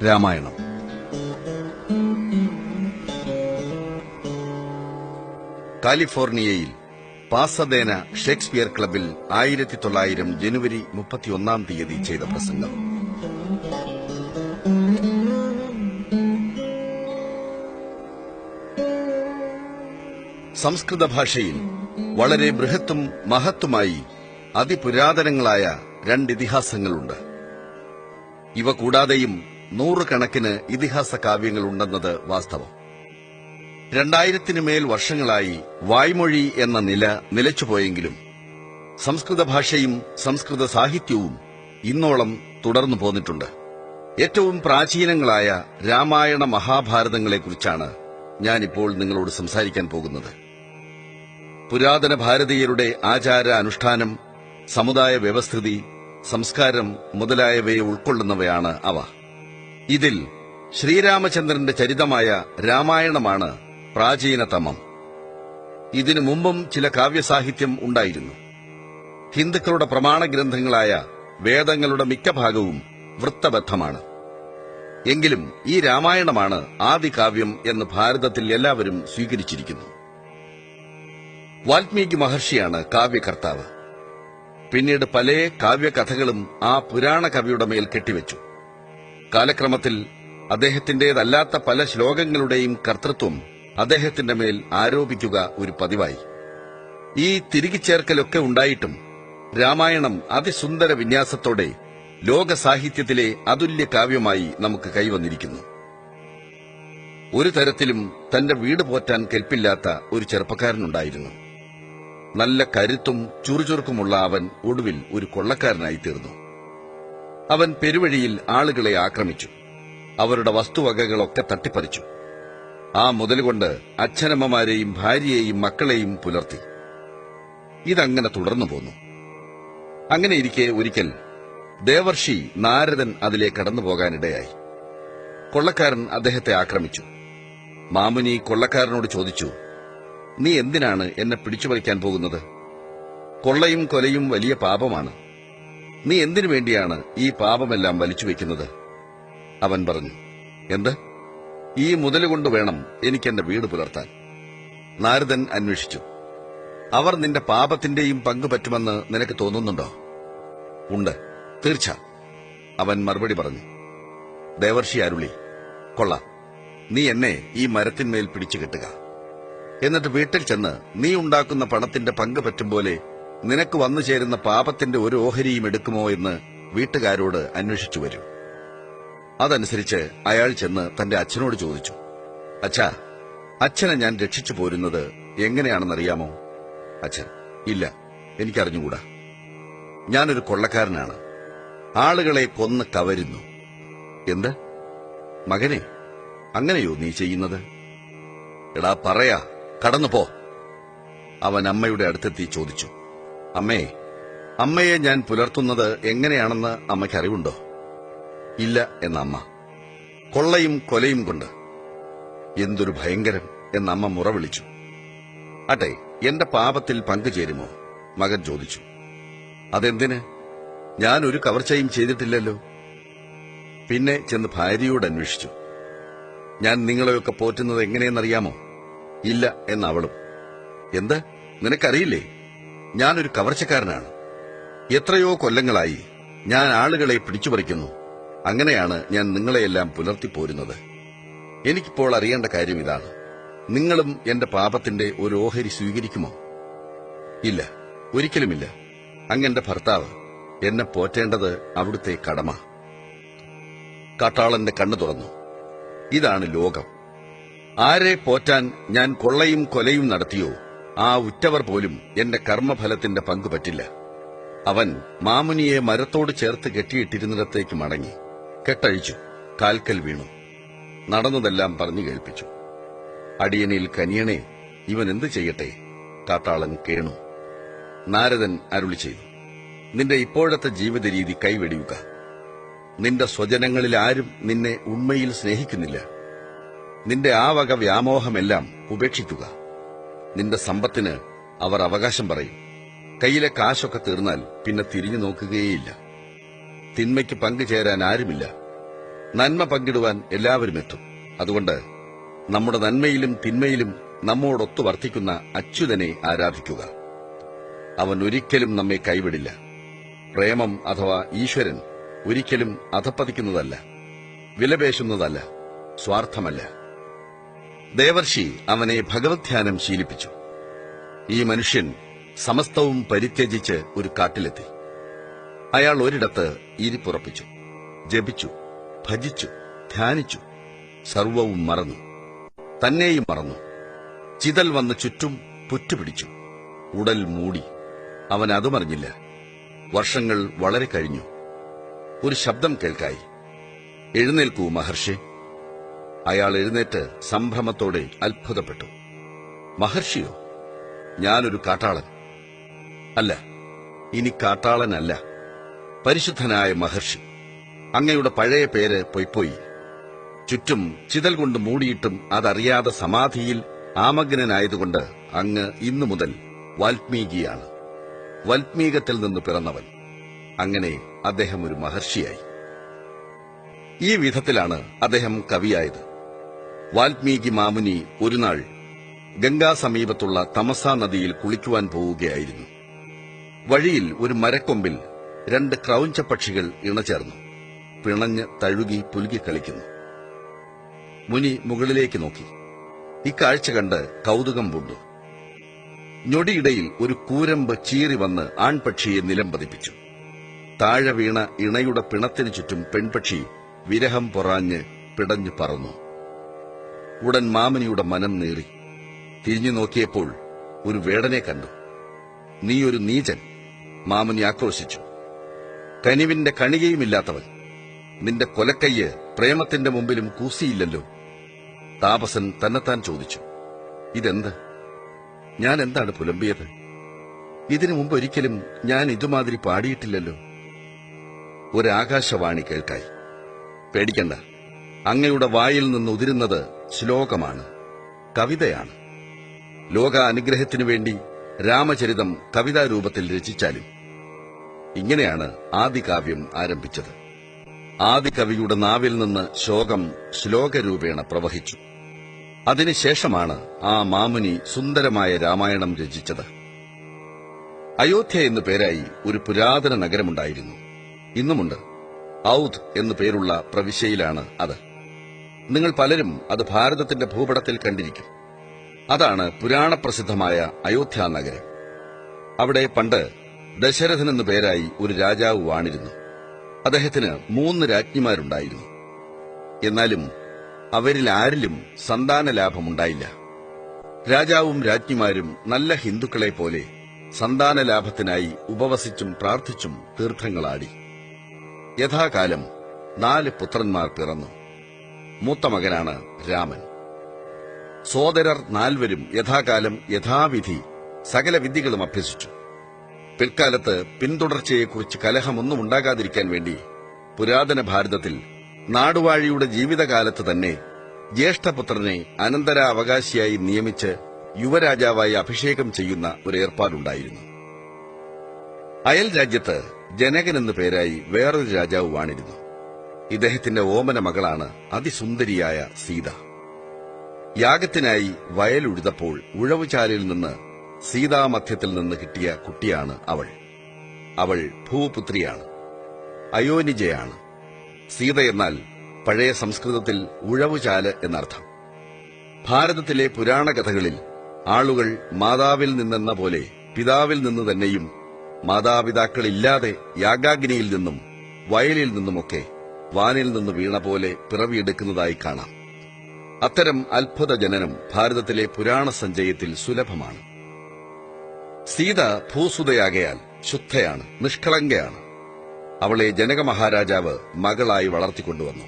രാമായണം. കാലിഫോർണിയയിൽ പാസദേന ഷേക്സ്പിയർ ക്ലബിൽ 1900 ജനുവരി 31 ചെയ്ത പ്രസംഗം. സംസ്കൃത ഭാഷയിൽ വളരെ ബൃഹത്തും മഹത്തുമായി അതിപുരാതനങ്ങളായ 2 ഇതിഹാസങ്ങളുണ്ട്. ഇവ കൂടാതെയും 100 കണക്കിന് ഇതിഹാസ കാവ്യങ്ങളുണ്ടെന്നത് വാസ്തവം. 2000-ന് മേൽ വർഷങ്ങളായി വായ്മൊഴി എന്ന നില നിലച്ചുപോയെങ്കിലും സംസ്കൃത ഭാഷയും സംസ്കൃത സാഹിത്യവും ഇന്നോളം തുടർന്നു പോന്നിട്ടുണ്ട്. ഏറ്റവും പ്രാചീനങ്ങളായ രാമായണ മഹാഭാരതങ്ങളെക്കുറിച്ചാണ് ഞാനിപ്പോൾ നിങ്ങളോട് സംസാരിക്കാൻ പോകുന്നത്. പുരാതന ഭാരതീയരുടെ ആചാര അനുഷ്ഠാനം, സമുദായ വ്യവസ്ഥിതി, സംസ്കാരം മുതലായവയെ ഉൾക്കൊള്ളുന്നവയാണ് അവ. ഇതിൽ ശ്രീരാമചന്ദ്രന്റെ ചരിതമായ രാമായണമാണ് പ്രാചീനതമം. ഇതിനു മുമ്പും ചില കാവ്യസാഹിത്യം ഉണ്ടായിരുന്നു. ഹിന്ദുക്കളുടെ പ്രമാണ ഗ്രന്ഥങ്ങളായ വേദങ്ങളുടെ മിക്ക ഭാഗവും വൃത്തബദ്ധമാണ്. എങ്കിലും ഈ രാമായണമാണ് ആദികാവ്യം എന്ന് ഭാരതത്തിൽ എല്ലാവരും സ്വീകരിച്ചിരിക്കുന്നു. വാൽമീകി മഹർഷിയാണ് കാവ്യകർത്താവ്. പിന്നീട് പല കാവ്യകഥകളും ആ പുരാണ കവിയുടെ മേൽ കെട്ടിവെച്ചു. കാലക്രമത്തിൽ അദ്ദേഹത്തിന്റേതല്ലാത്ത പല ശ്ലോകങ്ങളുടെയും കർത്തൃത്വം അദ്ദേഹത്തിന്റെ മേൽ ആരോപിക്കുക ഒരു പതിവായി. ഈ തിരികിച്ചേർക്കലൊക്കെ ഉണ്ടായിട്ടും രാമായണം അതിസുന്ദര വിന്യാസത്തോടെ ലോക സാഹിത്യത്തിലെ അതുല്യ കാവ്യമായി നമുക്ക് കൈവന്നിരിക്കുന്നു. ഒരു തരത്തിലും തന്റെ വീട് പോറ്റാൻ കെൽപ്പില്ലാത്ത ഒരു ചെറുപ്പക്കാരനുണ്ടായിരുന്നു. നല്ല കരുത്തും ചുറുചുറുക്കുമുള്ള അവൻ ഒടുവിൽ ഒരു കൊള്ളക്കാരനായി തീർന്നു. അവൻ പെരുവഴിയിൽ ആളുകളെ ആക്രമിച്ചു. അവരുടെ വസ്തുവകകളൊക്കെ തട്ടിപ്പറിച്ചു. ആ മുതലുകൊണ്ട് അച്ഛനമ്മമാരെയും ഭാര്യയെയും മക്കളെയും പുലർത്തി. ഇതങ്ങനെ തുടർന്നു പോന്നു. അങ്ങനെയിരിക്കെ ഒരിക്കൽ ദേവർഷി നാരദൻ അതിലെ കടന്നുപോകാനിടയായി. കൊള്ളക്കാരൻ അദ്ദേഹത്തെ ആക്രമിച്ചു. മാമുനി കൊള്ളക്കാരനോട് ചോദിച്ചു, "നീ എന്തിനാണ് എന്നെ പിടിച്ചുപറിക്കാൻ പോകുന്നത്? കൊള്ളയും കൊലയും വലിയ പാപമാണ്. നീ എന്തിനു വേണ്ടിയാണ് ഈ പാപമെല്ലാം വലിച്ചുവെക്കുന്നത്?" അവൻ പറഞ്ഞു, "എന്ത്? ഈ മുതലുകൊണ്ട് വേണം എനിക്കെന്റെ വീട് പുലർത്താൻ." നാരദൻ അന്വേഷിച്ചു, "അവർ നിന്റെ പാപത്തിന്റെയും പങ്ക് പറ്റുമെന്ന് നിനക്ക് തോന്നുന്നുണ്ടോ?" "ഉണ്ട്, തീർച്ച." അവൻ മറുപടി പറഞ്ഞു. ദേവർഷി അരുളി, "കൊള്ളാം, നീ എന്നെ ഈ മരത്തിന്മേൽ പിടിച്ചു കെട്ടുക. എന്നിട്ട് വീട്ടിൽ ചെന്ന് നീ ഉണ്ടാക്കുന്ന പണത്തിന്റെ പങ്ക് പറ്റും പോലെ നിനക്ക് വന്നു ചേരുന്ന പാപത്തിന്റെ ഒരു ഓഹരിയും എടുക്കുമോ എന്ന് വീട്ടുകാരോട് അന്വേഷിച്ചു വരൂ." അതനുസരിച്ച് അയാൾ ചെന്ന് തന്റെ അച്ഛനോട് ചോദിച്ചു, "അച്ഛാ, അച്ഛനെ ഞാൻ രക്ഷിച്ചു പോരുന്നത് എങ്ങനെയാണെന്നറിയാമോ?" അച്ഛൻ, "ഇല്ല, എനിക്കറിഞ്ഞുകൂടാ. ഞാനൊരു കൊള്ളക്കാരനാണ്. ആളുകളെ കൊന്ന് കവരുന്നു." "എന്ത്? മകനെ, അങ്ങനെയോ നീ ചെയ്യുന്നത്? എടാ പറയാ, കടന്നുപോ." അവൻ അമ്മയുടെ അടുത്തെത്തി ചോദിച്ചു, "അമ്മേ, അമ്മയെ ഞാൻ പുലർത്തുന്നത് എങ്ങനെയാണെന്ന് അമ്മയ്ക്കറിവുണ്ടോ?" "ഇല്ല" എന്ന അമ്മ. "കൊള്ളയും കൊലയും കൊണ്ട്." "എന്തൊരു ഭയങ്കരം!" എന്ന അമ്മ മുറവിളിച്ചു. "അട്ടെ, എന്റെ പാപത്തിൽ പങ്കുചേരുമോ?" മകൻ ചോദിച്ചു. "അതെന്തിന്? ഞാൻ ഒരു കവർച്ചയും ചെയ്തിട്ടില്ലല്ലോ." പിന്നെ ചെന്ന് ഭാര്യയോട് അന്വേഷിച്ചു. "ഞാൻ നിങ്ങളെയൊക്കെ പോറ്റുന്നത് എങ്ങനെയെന്നറിയാമോ?" "ഇല്ല" എന്ന അവളും. "എന്ത്? നിനക്കറിയില്ലേ? ഞാനൊരു കവർച്ചക്കാരനാണ്. എത്രയോ കൊല്ലങ്ങളായി ഞാൻ ആളുകളെ പിടിച്ചുപറിക്കുന്നു. അങ്ങനെയാണ് ഞാൻ നിങ്ങളെയെല്ലാം പുലർത്തിപ്പോരുന്നത്. എനിക്കിപ്പോൾ അറിയേണ്ട കാര്യം ഇതാണ്: നിങ്ങളും എന്റെ പാപത്തിന്റെ ഒരു ഓഹരി സ്വീകരിക്കുമോ?" "ഇല്ല, ഒരിക്കലുമില്ല. അങ്ങെന്റെ ഭർത്താവ്. എന്നെ പോറ്റേണ്ടത് അവിടുത്തെ കടമ." കാട്ടാളന്റെ കണ്ണു തുറന്നു. ഇതാണ് ലോകം. ആരെ പോറ്റാൻ ഞാൻ കൊള്ളയും കൊലയും നടത്തിയോ ആ ഉറ്റവർ പോലും എന്റെ കർമ്മഫലത്തിന്റെ പങ്കുപറ്റില്ല. അവൻ മാമുനിയെ മരത്തോട് ചേർത്ത് കെട്ടിയിട്ടിരുന്നിടത്തേക്ക് മടങ്ങി. കെട്ടഴിച്ചു, കാൽക്കൽ വീണു. നടന്നതെല്ലാം പറഞ്ഞു കേൾപ്പിച്ചു. "അടിയനിൽ കനിയണേ, ഇവൻ എന്തു ചെയ്യട്ടെ?" കാട്ടാളൻ കേണു. നാരദൻ അരുളി ചെയ്തു, "നിന്റെ ഇപ്പോഴത്തെ ജീവിത രീതി കൈവെടിയുക. നിന്റെ സ്വജനങ്ങളിൽ ആരും നിന്നെ ഉണ്മയിൽ സ്നേഹിക്കുന്നില്ല. നിന്റെ ആ വക വ്യാമോഹമെല്ലാം ഉപേക്ഷിക്കുക. നിന്റെ സമ്പത്തിന് അവർ അവകാശം പറയും. കയ്യിലെ കാശൊക്കെ തീർന്നാൽ പിന്നെ തിരിഞ്ഞു നോക്കുകയേയില്ല. തിന്മയ്ക്ക് പങ്കുചേരാൻ ആരുമില്ല. നന്മ പങ്കിടുവാൻ എല്ലാവരും എത്തും. അതുകൊണ്ട് നമ്മുടെ നന്മയിലും തിന്മയിലും നമ്മോടൊത്തു വർത്തിക്കുന്ന അച്യുതനെ ആരാധിക്കുക. അവൻ ഒരിക്കലും നമ്മെ കൈവിടില്ല. പ്രേമം അഥവാ ഈശ്വരൻ ഒരിക്കലും അധപ്പതിക്കുന്നതല്ല, വിലപേശുന്നതല്ല, സ്വാർത്ഥമല്ല. ദേവർഷി അവനെ ഭഗവത്ധ്യാനം ശീലിപ്പിച്ചു. ഈ മനുഷ്യൻ സമസ്തവും പരിത്യജിച്ച് ഒരു കാട്ടിലെത്തി. അയാൾ ഒരിടത്ത് ഇരിപ്പുറപ്പിച്ചു, ജപിച്ചു, ഭജിച്ചു, ധ്യാനിച്ചു. സർവവും മറന്നു, തന്നെയും മറന്നു. ചിതൽ വന്ന് ചുറ്റും പുറ്റുപിടിച്ചു, ഉടൽ മൂടി. അവൻ അതുമറിഞ്ഞില്ല. വർഷങ്ങൾ വളരെ കഴിഞ്ഞു. ഒരു ശബ്ദം കേൾക്കായി, എഴുന്നേൽക്കൂ മഹർഷി. അയാൾ എഴുന്നേറ്റ് സംഭ്രമത്തോടെ അത്ഭുതപ്പെട്ടു. മഹർഷിയോ? ഞാനൊരു കാട്ടാളൻ. അല്ല, ഇനി കാട്ടാളനല്ല, പരിശുദ്ധനായ മഹർഷി. അങ്ങയുടെ പഴയ പേര് പൊയ്പോയി. ചുറ്റും ചിതൽ കൊണ്ട് മൂടിയിട്ടും അതറിയാതെ സമാധിയിൽ ആമഗ്നനായതുകൊണ്ട് അങ്ങ് ഇന്നു മുതൽ വാൽമീകിയാണ്. വൽമീകത്തിൽ നിന്ന് പിറന്നവൻ. അങ്ങനെ അദ്ദേഹം ഒരു മഹർഷിയായി. ഈ വിധത്തിലാണ് അദ്ദേഹം കവിയായത്. വാൽമീകി മാമുനി ഒരുനാൾ ഗംഗാ സമീപത്തുള്ള തമസാ നദിയിൽ കുളിക്കുവാൻ പോവുകയായിരുന്നു. വഴിയിൽ ഒരു മരക്കൊമ്പിൽ 2 ക്രൗഞ്ചപ്പക്ഷികൾ ഇണചേർന്നു പിണഞ്ഞ് തഴുകി പുലുകി കളിക്കുന്നു. മുനി മുകളിലേക്ക് നോക്കി. ഇക്കാഴ്ച കണ്ട് കൗതുകം പൂണ്ടു. ഞൊടിയിടയിൽ ഒരു കൂരമ്പ് ചീറി വന്ന് ആൺപക്ഷിയെ നിലം പതിപ്പിച്ചു. താഴെ വീണ ഇണയുടെ പിണത്തിനു ചുറ്റും പെൺപക്ഷി വിരഹം പൊറാഞ്ഞ് പിടഞ്ഞു പറന്നു. ഉടൻ മാമുനിയുടെ മനം നീറി. തിരിഞ്ഞു നോക്കിയപ്പോൾ ഒരു വേടനെ കണ്ടു. നീ ഒരു നീചൻ, മാമുനി ആക്രോശിച്ചു. കനിവിന്റെ കണികയുമില്ലാത്തവൻ, നിന്റെ കൊലക്കയ്യ് പ്രേമത്തിന്റെ മുമ്പിലും കൂസിയില്ലല്ലോ. താപസൻ തന്നെത്താൻ ചോദിച്ചു, ഇതെന്ത്? ഞാൻ എന്താണ് പുലമ്പിയത്? ഇതിനു മുമ്പ് ഒരിക്കലും ഞാൻ ഇതുമാതിരി പാടിയിട്ടില്ലല്ലോ. ഒരാകാശവാണി കേൾക്കായി. പേടിക്കണ്ട, അങ്ങയുടെ വായിൽ നിന്ന് ഉതിരുന്നത് ശ്ലോകമാണ്, കവിതയാണ്. ലോക അനുഗ്രഹത്തിനു വേണ്ടി രാമചരിതം കവിതാരൂപത്തിൽ രചിച്ചാലും. ഇങ്ങനെയാണ് ആദികാവ്യം ആരംഭിച്ചത്. ആദികവിയുടെ നാവിൽ നിന്ന് ശോകം ശ്ലോകരൂപേണ പ്രവഹിച്ചു. അതിനുശേഷമാണ് ആ മാമുനി സുന്ദരമായ രാമായണം രചിച്ചത്. അയോധ്യ എന്നു പേരായി ഒരു പുരാതന നഗരമുണ്ടായിരുന്നു. ഇന്നുമുണ്ട്. ഔധ് എന്നു പേരുള്ള പ്രവിശ്യയിലാണ് അത്. നിങ്ങൾ പലരും അത് ഭാരതത്തിന്റെ ഭൂപടത്തിൽ കണ്ടിരിക്കും. അതാണ് പുരാണപ്രസിദ്ധമായ അയോധ്യ നഗരം. അവിടെ പണ്ട് ദശരഥൻ എന്നു പേരായി ഒരു രാജാവ് വാണിരുന്നു. അദ്ദേഹത്തിന് 3 രാജ്ഞിമാരുണ്ടായിരുന്നു. എന്നാലും അവരിൽ ആരിലും സന്താനലാഭമുണ്ടായില്ല. രാജാവും രാജ്ഞിമാരും നല്ല ഹിന്ദുക്കളെ പോലെ സന്താനലാഭത്തിനായി ഉപവസിച്ചും പ്രാർത്ഥിച്ചും തീർത്ഥങ്ങളാടി. യഥാകാലം 4 പുത്രന്മാർ പിറന്നു. മൂത്ത മകനാണ് രാമൻ. സോദരർ 4 യഥാകാലം യഥാവിധി സകല വിദ്യകളും അഭ്യസിച്ചു. പിൽക്കാലത്ത് പിന്തുടർച്ചയെക്കുറിച്ച് കലഹമൊന്നും ഉണ്ടാകാതിരിക്കാൻ വേണ്ടി പുരാതന ഭാരതത്തിൽ നാടുവാഴിയുടെ ജീവിതകാലത്ത് തന്നെ ജ്യേഷ്ഠപുത്രനെ അനന്തരാവകാശിയായി നിയമിച്ച് യുവരാജാവായി അഭിഷേകം ചെയ്യുന്ന ഒരു ഏർപ്പാടുണ്ടായിരുന്നു. അയൽ രാജ്യത്ത് ജനകൻ എന്നു പേരായി വേറൊരു രാജാവ് വാണിരുന്നു. ഇദ്ദേഹത്തിന്റെ ഓമന മകളാണ് അതിസുന്ദരിയായ സീത. യാഗത്തിനായി വയലുഴുതപ്പോൾ ഉഴവുചാലിൽ നിന്ന് സീതാമധ്യത്തിൽ നിന്ന് കിട്ടിയ കുട്ടിയാണ് അവൾ. അവൾ ഭൂപുത്രിയാണ്, അയോനിജയാണ്. സീത എന്നാൽ പഴയ സംസ്കൃതത്തിൽ ഉഴവുചാല് എന്നർത്ഥം. ഭാരതത്തിലെ പുരാണകഥകളിൽ ആളുകൾ മാതാവിൽ നിന്നെന്ന പോലെ പിതാവിൽ നിന്ന് തന്നെയും മാതാപിതാക്കളില്ലാതെ യാഗാഗ്നിയിൽ നിന്നും വയലിൽ നിന്നുമൊക്കെ വാനിൽ നിന്ന് വീണ പോലെ പിറവിയെടുക്കുന്നതായി കാണാം. അത്തരം അത്ഭുത ജനനം ഭാരതത്തിലെ പുരാണ സഞ്ചയത്തിൽ സുലഭമാണ്. സീത ഭൂസുതയാകയാൽ ശുദ്ധയാണ്, നിഷ്കളങ്കയാണ്. അവളെ ജനക മഹാരാജാവ് മകളായി വളർത്തിക്കൊണ്ടുവന്നു.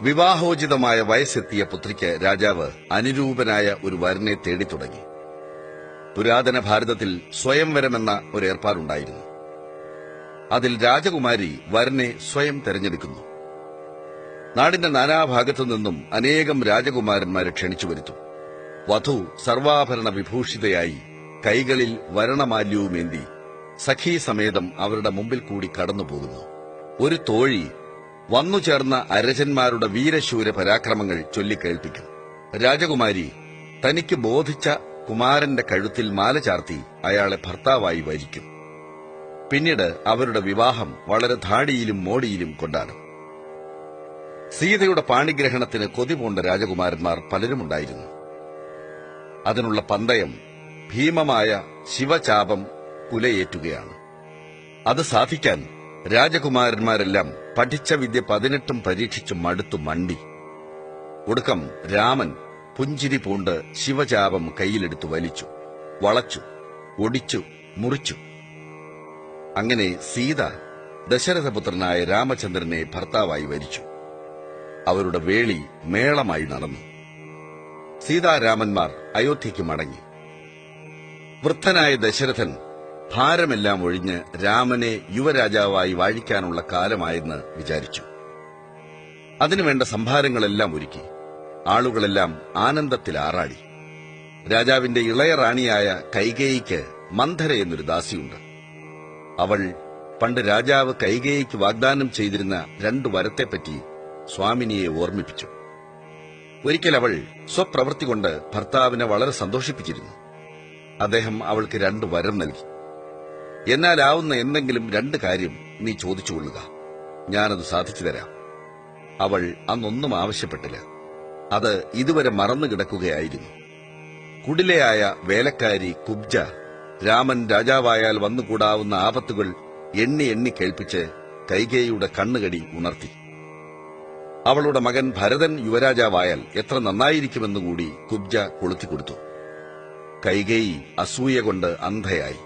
വിവാഹോചിതമായ വയസ്സെത്തിയ പുത്രിക്ക് രാജാവ് അനുരൂപനായ ഒരു വരനെ തേടിത്തുടങ്ങി. പുരാതന ഭാരതത്തിൽ സ്വയംവരമെന്ന ഒരു ഏർപ്പാടുണ്ടായിരുന്നു. അതിൽ രാജകുമാരി വരനെ സ്വയം തെരഞ്ഞെടുക്കുന്നു. നാടിന്റെ നാനാഭാഗത്തു നിന്നും അനേകം രാജകുമാരന്മാരെ ക്ഷണിച്ചു വരുത്തും. വധു സർവാഭരണ വിഭൂഷിതയായി കൈകളിൽ വരണമാല്യവുമേന്തി സഖീസമേതം അവരുടെ മുമ്പിൽ കൂടി കടന്നുപോകുന്നു. ഒരു തോഴി വന്നു ചേർന്ന അരജന്മാരുടെ വീരശൂര പരാക്രമങ്ങൾ ചൊല്ലിക്കേൾപ്പിക്കും. രാജകുമാരി തനിക്ക് ബോധിച്ച കുമാരന്റെ കഴുത്തിൽ മാല ചാർത്തി അയാളെ ഭർത്താവായി വരിക്കും. പിന്നീട് അവരുടെ വിവാഹം വളരെ ധാടിയിലും മോടിയിലും കൊണ്ടാടും. സീതയുടെ പാണിഗ്രഹണത്തിന് കൊതിപൂണ്ട രാജകുമാരന്മാർ പലരുമുണ്ടായിരുന്നു. അതിനുള്ള പന്തയം ഭീമമായ ശിവചാപം കുലയേറ്റുകയാണ്. അത് സാധിക്കാൻ രാജകുമാരന്മാരെല്ലാം പഠിച്ച വിദ്യ 18 പരീക്ഷിച്ചു മടുത്തു മണ്ടി. ഒടുക്കം രാമൻ പുഞ്ചിരി പൂണ്ട് ശിവചാപം കയ്യിലെടുത്തു വലിച്ചു, വളച്ചു, ഒടിച്ചു, മുറിച്ചു. അങ്ങനെ സീത ദശരഥപുത്രനായ രാമചന്ദ്രനെ ഭർത്താവായി വരിച്ചു. അവരുടെ വേളി മേളമായി നടന്നു. സീതാരാമന്മാർ അയോധ്യയ്ക്ക് മടങ്ങി. വൃദ്ധനായ ദശരഥൻ ഭാരമെല്ലാം ഒഴിഞ്ഞ് രാമനെ യുവരാജാവായി വാഴിക്കാനുള്ള കാലമായെന്ന് വിചാരിച്ചു. അതിനുവേണ്ട സംഭാരങ്ങളെല്ലാം ഒരുക്കി. ആളുകളെല്ലാം ആനന്ദത്തിൽ ആറാടി. രാജാവിന്റെ ഇളയ റാണിയായ കൈകേയിക്ക് മന്ധര എന്നൊരു ദാസിയുണ്ട്. അവൾ പണ്ട് രാജാവ് കൈകേയിക്ക് വാഗ്ദാനം ചെയ്തിരുന്ന 2 വരത്തെപ്പറ്റി സ്വാമിനിയെ ഓർമ്മിപ്പിച്ചു. ഒരിക്കൽ അവൾ സ്വപ്രവൃത്തി കൊണ്ട് ഭർത്താവിനെ വളരെ സന്തോഷിപ്പിച്ചിരുന്നു. അദ്ദേഹം അവൾക്ക് 2 വരം നൽകി. എന്നാലാവുന്ന എന്തെങ്കിലും 2 കാര്യം നീ ചോദിച്ചുകൊള്ളുക, ഞാനത് സാധിച്ചു തരാം. അവൾ അന്നൊന്നും ആവശ്യപ്പെട്ടില്ല. അത് ഇതുവരെ മറന്നു കിടക്കുകയായിരുന്നു. കുടിലയായ വേലക്കാരി കുബ്ജ രാമൻ രാജാവായാൽ വന്നുകൂടാവുന്ന ആപത്തുകൾ എണ്ണി എണ്ണി കേൾപ്പിച്ച് കൈകേയിയുടെ കണ്ണുകടി ഉണർത്തി. അവളുടെ മകൻ ഭരതൻ യുവരാജാവായാൽ എത്ര നന്നായിരിക്കുമെന്നുകൂടി കുബ്ജ കൊളുത്തിക്കൊടുത്തു. കൈകേയി അസൂയ കൊണ്ട് അന്ധയായി.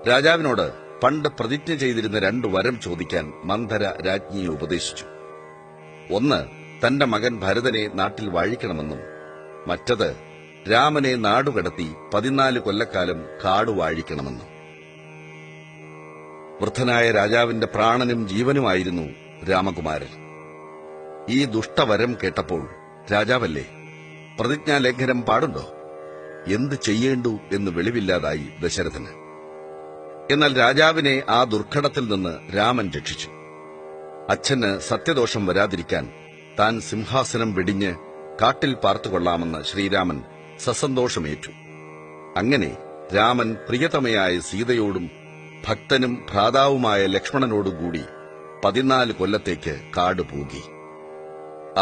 രാജാവിനോട് പണ്ട് പ്രതിജ്ഞ ചെയ്തിരുന്ന 2 വരം ചോദിക്കാൻ മന്ധര രാജ്ഞിയെ ഉപദേശിച്ചു. ഒന്ന്, തന്റെ മകൻ ഭരതനെ നാട്ടിൽ വാഴിക്കണമെന്നും മറ്റത് രാമനെ നാടുകടത്തി 14 കൊല്ലക്കാലം കാടു വാഴിക്കണമെന്നും. വൃദ്ധനായ രാജാവിന്റെ പ്രാണനും ജീവനുമായിരുന്നു രാമകുമാരൻ. ഈ ദുഷ്ടവരം കേട്ടപ്പോൾ രാജാവല്ലേ, പ്രതിജ്ഞാലംഘനം പാടുണ്ടോ? എന്ത് ചെയ്യേണ്ടു എന്ന് വെളിവില്ലാതായി ദശരഥന്. എന്നാൽ രാജാവിനെ ആ ദുർഘടത്തിൽ നിന്ന് രാമൻ രക്ഷിച്ചു. അച്ഛന് സത്യദോഷം വരാതിരിക്കാൻ താൻ സിംഹാസനം വെടിഞ്ഞ് കാട്ടിൽ പാർത്തുകൊള്ളാമെന്ന് ശ്രീരാമൻ സസന്തോഷമേറ്റു. അങ്ങനെ രാമൻ പ്രിയതമയായ സീതയോടും ഭക്തനും ഭ്രാതാവുമായ ലക്ഷ്മണനോടുകൂടി 14 കൊല്ലത്തേക്ക് കാട് പൂകി.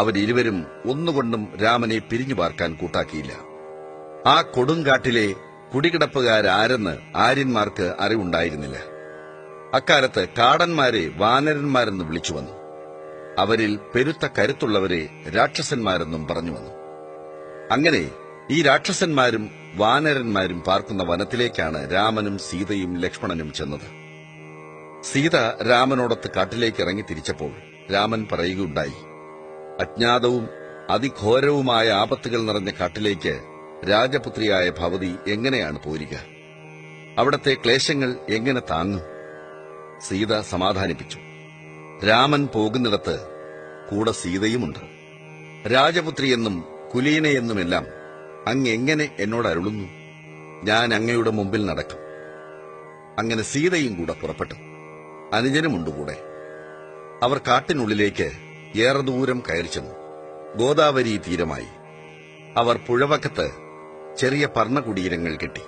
അവരിരുവരും ഒന്നുകൊണ്ടും രാമനെ പിരിഞ്ഞു പാർക്കാൻ കൂട്ടാക്കിയില്ല. ആ കൊടുങ്കാട്ടിലെ കുടികിടപ്പുകാരാരെന്ന് ആര്യന്മാർക്ക് അറിവുണ്ടായിരുന്നില്ല. അക്കാലത്ത് കാടന്മാരെ വാനരന്മാരെന്ന് വിളിച്ചുവന്നു. അവരിൽ പെരുത്ത കരുത്തുള്ളവരെ രാക്ഷസന്മാരെന്നും പറഞ്ഞുവന്നു. അങ്ങനെ ഈ രാക്ഷസന്മാരും വാനരന്മാരും പാർക്കുന്ന വനത്തിലേക്കാണ് രാമനും സീതയും ലക്ഷ്മണനും ചെന്നത്. സീത രാമനോടൊത്ത് കാട്ടിലേക്ക് ഇറങ്ങി തിരിച്ചപ്പോൾ രാമൻ പറയുകയുണ്ടായി, അജ്ഞാതവും അതിഘോരവുമായ ആപത്തുകൾ നിറഞ്ഞ കാട്ടിലേക്ക് രാജപുത്രിയായ ഭവതി എങ്ങനെയാണ് പോരുക? അവിടത്തെ ക്ലേശങ്ങൾ എങ്ങനെ താങ്ങും? സീത സമാധാനിപ്പിച്ചു. രാമൻ പോകുന്നിടത്ത് കൂടെ സീതയുമുണ്ട്. രാജപുത്രിയെന്നും കുലീനയെന്നുമെല്ലാം അങ്ങെങ്ങനെ എന്നോട് അരുളുന്നു? ഞാൻ അങ്ങയുടെ മുമ്പിൽ നടക്കും. അങ്ങനെ സീതയും കൂടെ പുറപ്പെട്ടു. അനുജനുമുണ്ട് കൂടെ. അവർ കാട്ടിനുള്ളിലേക്ക് ഏറെ ദൂരം കയറി ചെന്നു. ഗോദാവരി തീരമായി. അവർ പുഴവക്കത്ത് ചെറിയ പർണകുടീരങ്ങൾ കെട്ടി.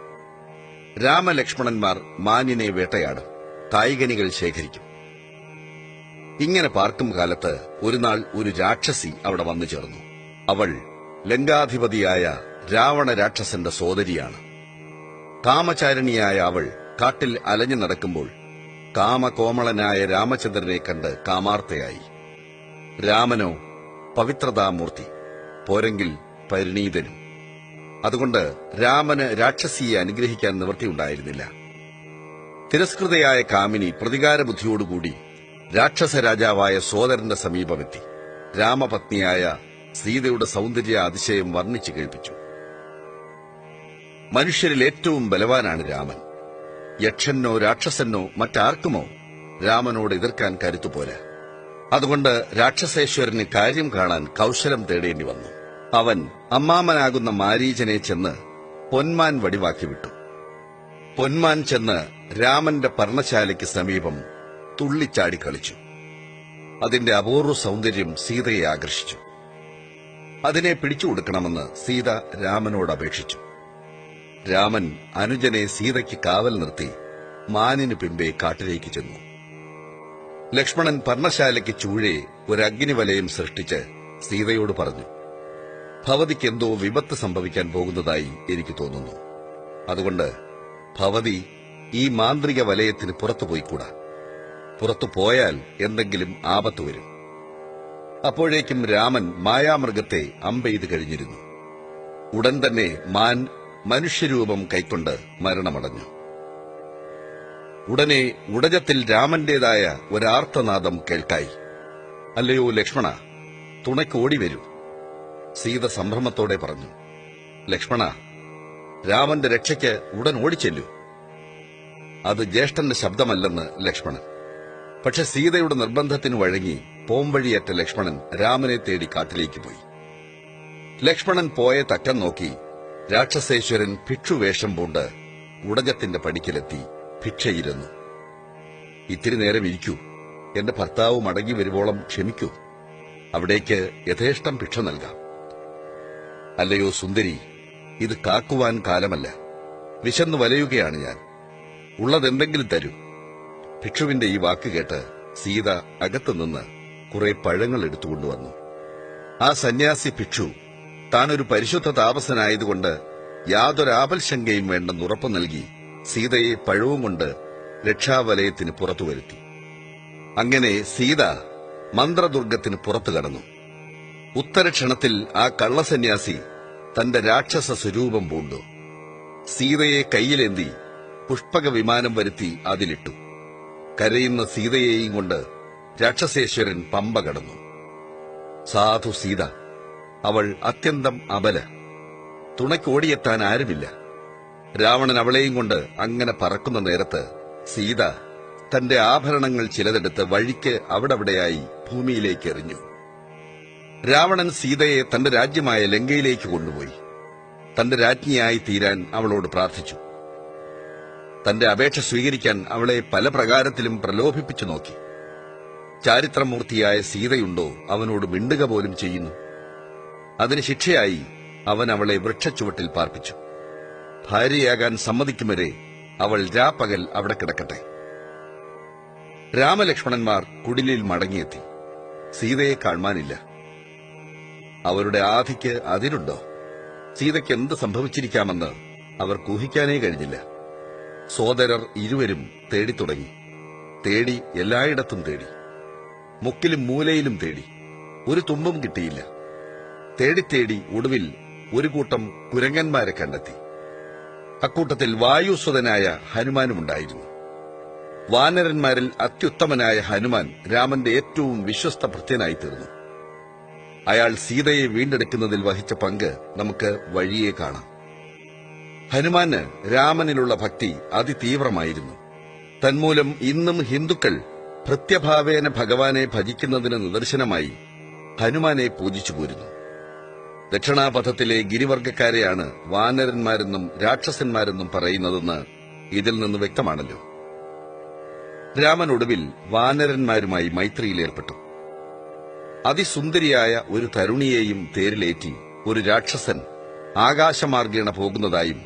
രാമലക്ഷ്മണന്മാർ മാനിനെ വേട്ടയാടും, കായികനികൾ ശേഖരിക്കും. ഇങ്ങനെ പാർക്കും കാലത്ത് ഒരുനാൾ ഒരു രാക്ഷസി അവിടെ വന്നു ചേർന്നു. അവൾ ലങ്കാധിപതിയായ രാവണ രാക്ഷസന്റെ സോദരിയാണ്. കാമചാരിണിയായ അവൾ കാട്ടിൽ അലഞ്ഞു നടക്കുമ്പോൾ കാമകോമളനായ രാമചന്ദ്രനെ കണ്ട് കാമാർത്തയായി. രാമനോ പവിത്രതാമൂർത്തി, പോരെങ്കിൽ പരിണീതനും. അതുകൊണ്ട് രാമന് രാക്ഷസിയെ അനുഗ്രഹിക്കാൻ നിവൃത്തിയുണ്ടായിരുന്നില്ല. തിരസ്കൃതയായ കാമിനി പ്രതികാരബുദ്ധിയോടുകൂടി രാക്ഷസ രാജാവായ സോദരന്റെ സമീപമെത്തി രാമപത്നിയായ സീതയുടെ സൗന്ദര്യ അതിശയം വർണ്ണിച്ചു കേൾപ്പിച്ചു. മനുഷ്യരിൽ ഏറ്റവും ബലവാനാണ് രാമൻ. യക്ഷനോ രാക്ഷസനോ മറ്റാർക്കുമോ രാമനോട് എതിർക്കാൻ കരുത്തുപോരാ. അതുകൊണ്ട് രാക്ഷസേശ്വരന് കാര്യം കാണാൻ കൗശലം തേടേണ്ടി വന്നു. അവൻ അമ്മാമനാകുന്ന മാരീചനെ ചെന്ന് പൊന്മാൻ വടിവാക്കി വിട്ടു. പൊന്മാൻ ചെന്ന് രാമന്റെ പർണശാലയ്ക്ക് സമീപം തുള്ളിച്ചാടി കളിച്ചു. അതിന്റെ അപൂർവ സൗന്ദര്യം സീതയെ ആകർഷിച്ചു. അതിനെ പിടിച്ചു കൊടുക്കണമെന്ന് സീത രാമനോട് അപേക്ഷിച്ചു. രാമൻ അനുജനെ സീതയ്ക്ക് കാവൽ നിർത്തി മാനിനു പിമ്പെ കാട്ടിലേക്ക് ചെന്നു. ലക്ഷ്മണൻ പർണശാലയ്ക്ക് ചൂഴെ ഒരു അഗ്നിവലയം സൃഷ്ടിച്ച് സീതയോട് പറഞ്ഞു, ഭവതിക്ക് എന്തോ വിപത്ത് സംഭവിക്കാൻ പോകുന്നതായി എനിക്ക് തോന്നുന്നു. അതുകൊണ്ട് ഭവതി ഈ മാന്ത്രിക വലയത്തിന് പുറത്തുപോയിക്കൂടാ. പുറത്തു പോയാൽ എന്തെങ്കിലും ആപത്ത് വരും. അപ്പോഴേക്കും രാമൻ മായാമൃഗത്തെ അമ്പെയ്ത് കഴിഞ്ഞിരുന്നു. ഉടൻ തന്നെ മാൻ മനുഷ്യരൂപം കൈക്കൊണ്ട് മരണമടഞ്ഞു. ഉടനെ ഉടജത്തിൽ രാമന്റേതായ ഒരാർത്തനാദം കേൾക്കായി. അല്ലയോ ലക്ഷ്മണ, തുണയ്ക്ക് ഓടിവരൂ. സീത സംഭ്രമത്തോടെ പറഞ്ഞു, ലക്ഷ്മണ, രാമന്റെ രക്ഷയ്ക്ക് ഉടൻ ഓടിച്ചെല്ലൂ. അത് ജ്യേഷ്ഠന്റെ ശബ്ദമല്ലെന്ന് ലക്ഷ്മണൻ. പക്ഷെ സീതയുടെ നിർബന്ധത്തിന് വഴങ്ങി പോംവഴിയേറ്റ ലക്ഷ്മണൻ രാമനെ തേടി കാട്ടിലേക്ക് പോയി. ലക്ഷ്മണൻ പോയ തക്കം നോക്കി രാക്ഷസേശ്വരൻ ഭിക്ഷുവേഷം പൂണ്ട് ഉടജത്തിന്റെ പടിക്കലെത്തി ഭിക്ഷയിരുന്നു. ഇത്തിരി നേരം ഇരിക്കൂ, എന്റെ ഭർത്താവ് മടങ്ങി വരുവോളം ക്ഷമിക്കൂ. അവിടേക്ക് യഥേഷ്ടം ഭിക്ഷ നൽകാം. അല്ലയോ സുന്ദരി, ഇത് കാക്കുവാൻ കാലമല്ല. വിശന്നു വലയുകയാണ് ഞാൻ. ഉള്ളതെന്തെങ്കിലും തരൂ. ഭിക്ഷുവിന്റെ ഈ വാക്ക് കേട്ട് സീത അകത്തുനിന്ന് കുറെ പഴങ്ങൾ എടുത്തുകൊണ്ടുവന്നു. ആ സന്യാസി ഭിക്ഷു താനൊരു പരിശുദ്ധ താപസനായതുകൊണ്ട് യാതൊരാപൽശങ്കയും വേണ്ടെന്ന് ഉറപ്പു നൽകി സീതയെ പഴവും കൊണ്ട് രക്ഷാവലയത്തിന് പുറത്തു വരുത്തി. അങ്ങനെ സീത മന്ത്രദുർഗത്തിന് പുറത്തു കടന്നു. ഉത്തരക്ഷണത്തിൽ ആ കള്ളസന്യാസി തന്റെ രാക്ഷസ സ്വരൂപം പൂണ്ടു. സീതയെ കയ്യിലേന്തി പുഷ്പക വിമാനം വരുത്തി അതിലിട്ടു. കരയുന്ന സീതയെയും കൊണ്ട് രാക്ഷസേശ്വരൻ പമ്പ കടന്നു. സാധു സീത, അവൾ അത്യന്തം അബല. തുണയ്ക്കോടിയെത്താൻ ആരുമില്ല. രാവണൻ അവളെയും കൊണ്ട് അങ്ങനെ പറക്കുന്ന നേരത്ത് സീത തന്റെ ആഭരണങ്ങൾ ചിലതെടുത്ത് വഴിക്ക് അവിടെയായി ഭൂമിയിലേക്ക് എറിഞ്ഞു. രാവണൻ സീതയെ തന്റെ രാജ്യമായ ലങ്കയിലേക്ക് കൊണ്ടുപോയി. തന്റെ രാജ്ഞിയായി തീരാൻ അവളോട് പ്രാർത്ഥിച്ചു. തന്റെ അപേക്ഷ സ്വീകരിക്കാൻ അവളെ പല പ്രകാരത്തിലും പ്രലോഭിപ്പിച്ചു നോക്കി. ചാരിത്രമൂർത്തിയായ സീതയുണ്ടോ അവനോട് മിണ്ടുക പോലും ചെയ്യുന്നു. അതിന് ശിക്ഷയായി അവൻ അവളെ വൃക്ഷച്ചുവട്ടിൽ പാർപ്പിച്ചു. ഭാര്യയാകാൻ സമ്മതിക്കും വരെ അവൾ രാപ്പകൽ അവിടെ കിടക്കട്ടെ. രാമലക്ഷ്മണന്മാർ കുടിലിൽ മടങ്ങിയെത്തി. സീതയെ കാണുവാനില്ല. അവരുടെ ആധിക്ക് അതിരുണ്ടോ? സീതയ്ക്ക് എന്ത് സംഭവിച്ചിരിക്കാമെന്ന് അവർ ഊഹിക്കാനേ കഴിഞ്ഞില്ല. സോദരർ ഇരുവരും തേടിത്തുടങ്ങി. തേടി എല്ലായിടത്തും തേടി. മുക്കിലും മൂലയിലും തേടി. ഒരു തുമ്പും കിട്ടിയില്ല. തേടിത്തേടി ഒടുവിൽ ഒരു കൂട്ടം കുരങ്ങന്മാരെ കണ്ടെത്തി. അക്കൂട്ടത്തിൽ വായുസുതനായ ഹനുമാനുമുണ്ടായിരുന്നു. വാനരന്മാരിൽ അത്യുത്തമനായ ഹനുമാൻ രാമന്റെ ഏറ്റവും വിശ്വസ്ത ഭൃത്യനായി തീർന്നു. അയാൾ സീതയെ വീണ്ടെടുക്കുന്നതിൽ വഹിച്ച പങ്ക് നമുക്ക് വഴിയെ കാണാം. ഹനുമാന് രാമനിലുള്ള ഭക്തി അതിതീവ്രമായിരുന്നു. തന്മൂലം ഇന്നും ഹിന്ദുക്കൾ ഭൃത്യഭാവേന ഭഗവാനെ ഭജിക്കുന്നതിന് നിദർശനമായി ഹനുമാനെ പൂജിച്ചു പോരുന്നു. ദക്ഷിണാപഥത്തിലെ ഗിരിവർഗക്കാരെയാണ് വാനരന്മാരെന്നും രാക്ഷസന്മാരെന്നും പറയുന്നതെന്ന് ഇതിൽ നിന്ന് വ്യക്തമാണല്ലോ. രാമൻ ഒടുവിൽ വാനരന്മാരുമായി മൈത്രിയിലേർപ്പെട്ടു. അതിസുന്ദരിയായ ഒരു തരുണിയെയും തേരിലേറ്റി ഒരു രാക്ഷസൻ ആകാശമാർഗേണ പോകുന്നതായും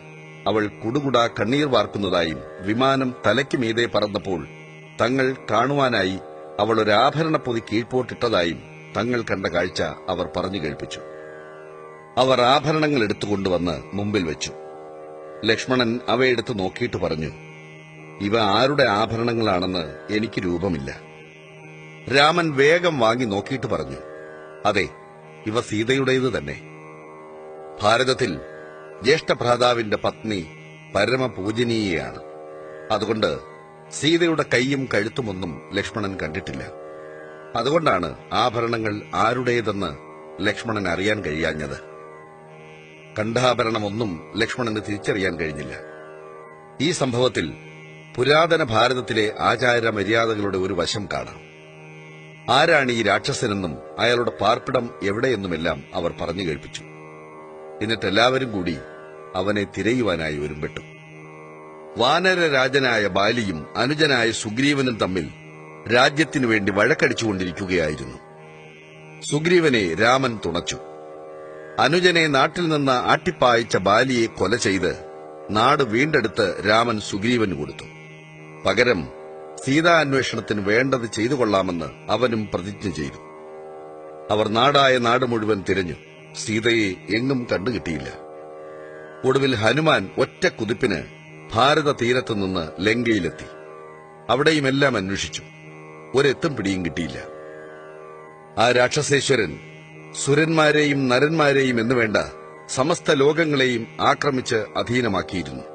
അവൾ കുടുകുടാ കണ്ണീർ വാർക്കുന്നതായും വിമാനം തലയ്ക്ക് മീതെ പറന്നപ്പോൾ തങ്ങൾ കാണുവാനായി അവൾ ഒരു ആഭരണപ്പൊതി കീഴ്പോട്ടിട്ടതായും തങ്ങൾ കണ്ട കാഴ്ച അവർ പറഞ്ഞു കേൾപ്പിച്ചു. അവർ ആഭരണങ്ങൾ എടുത്തുകൊണ്ടുവന്ന് മുമ്പിൽ വെച്ചു. ലക്ഷ്മണൻ അവയെടുത്ത് നോക്കിയിട്ട് പറഞ്ഞു, ഇവ ആരുടെ ആഭരണങ്ങളാണെന്ന് എനിക്ക് രൂപമില്ല. രാമൻ വേഗം വാങ്ങി നോക്കിയിട്ട് പറഞ്ഞു, അതെ, ഇവ സീതയുടേത് തന്നെ. ഭാരതത്തിൽ ജ്യേഷ്ഠഭ്രാതാവിന്റെ പത്നി പരമപൂജനീയയാണ്. അതുകൊണ്ട് സീതയുടെ കൈയും കഴുത്തുമൊന്നും ലക്ഷ്മണൻ കണ്ടിട്ടില്ല. അതുകൊണ്ടാണ് ആഭരണങ്ങൾ ആരുടേതെന്ന് ലക്ഷ്മണൻ അറിയാൻ കഴിയാഞ്ഞത്. കണ്ഠാഭരണമൊന്നും ലക്ഷ്മണന് തിരിച്ചറിയാൻ കഴിഞ്ഞില്ല. ഈ സംഭവത്തിൽ പുരാതന ഭാരതത്തിലെ ആചാര മര്യാദകളുടെ ഒരു വശം കാണാം. ആരാണ് ഈ രാക്ഷസനെന്നും അയാളുടെ പാർപ്പിടം എവിടെയെന്നുമെല്ലാം അവർ പറഞ്ഞു കേൾപ്പിച്ചു. എന്നിട്ടെല്ലാവരും കൂടി അവനെ തിരയുവാനായി ഒരുമ്പെട്ടു. വാനരരാജനായ ബാലിയും അനുജനായ സുഗ്രീവനും തമ്മിൽ രാജ്യത്തിനു വേണ്ടി വഴക്കടിച്ചുകൊണ്ടിരിക്കുകയായിരുന്നു. സുഗ്രീവനെ രാമൻ തുണച്ചു. അനുജനെ നാട്ടിൽ നിന്ന് ആട്ടിപ്പായിച്ച ബാലിയെ കൊല ചെയ്ത് നാട് വീണ്ടെടുത്ത് രാമൻ സുഗ്രീവന് കൊടുത്തു. പകരം സീതാ അന്വേഷണത്തിന് വേണ്ടത് ചെയ്തു കൊള്ളാമെന്ന് അവനും പ്രതിജ്ഞ ചെയ്തു. അവർ നാടായ നാട് മുഴുവൻ തിരഞ്ഞു. സീതയെ എങ്ങും കണ്ടുകിട്ടിയില്ല. ഒടുവിൽ ഹനുമാൻ ഒറ്റ കുതിപ്പിന് ഭാരത തീരത്തുനിന്ന് ലങ്കയിലെത്തി. അവിടെയുമെല്ലാം അന്വേഷിച്ചു. ഒരെത്തും പിടിയും കിട്ടിയില്ല. ആ രാക്ഷസേശ്വരൻ സുരന്മാരെയും നരന്മാരെയും എന്നുവേണ്ട സമസ്ത ലോകങ്ങളെയും ആക്രമിച്ച് അധീനമാക്കിയിരുന്നു.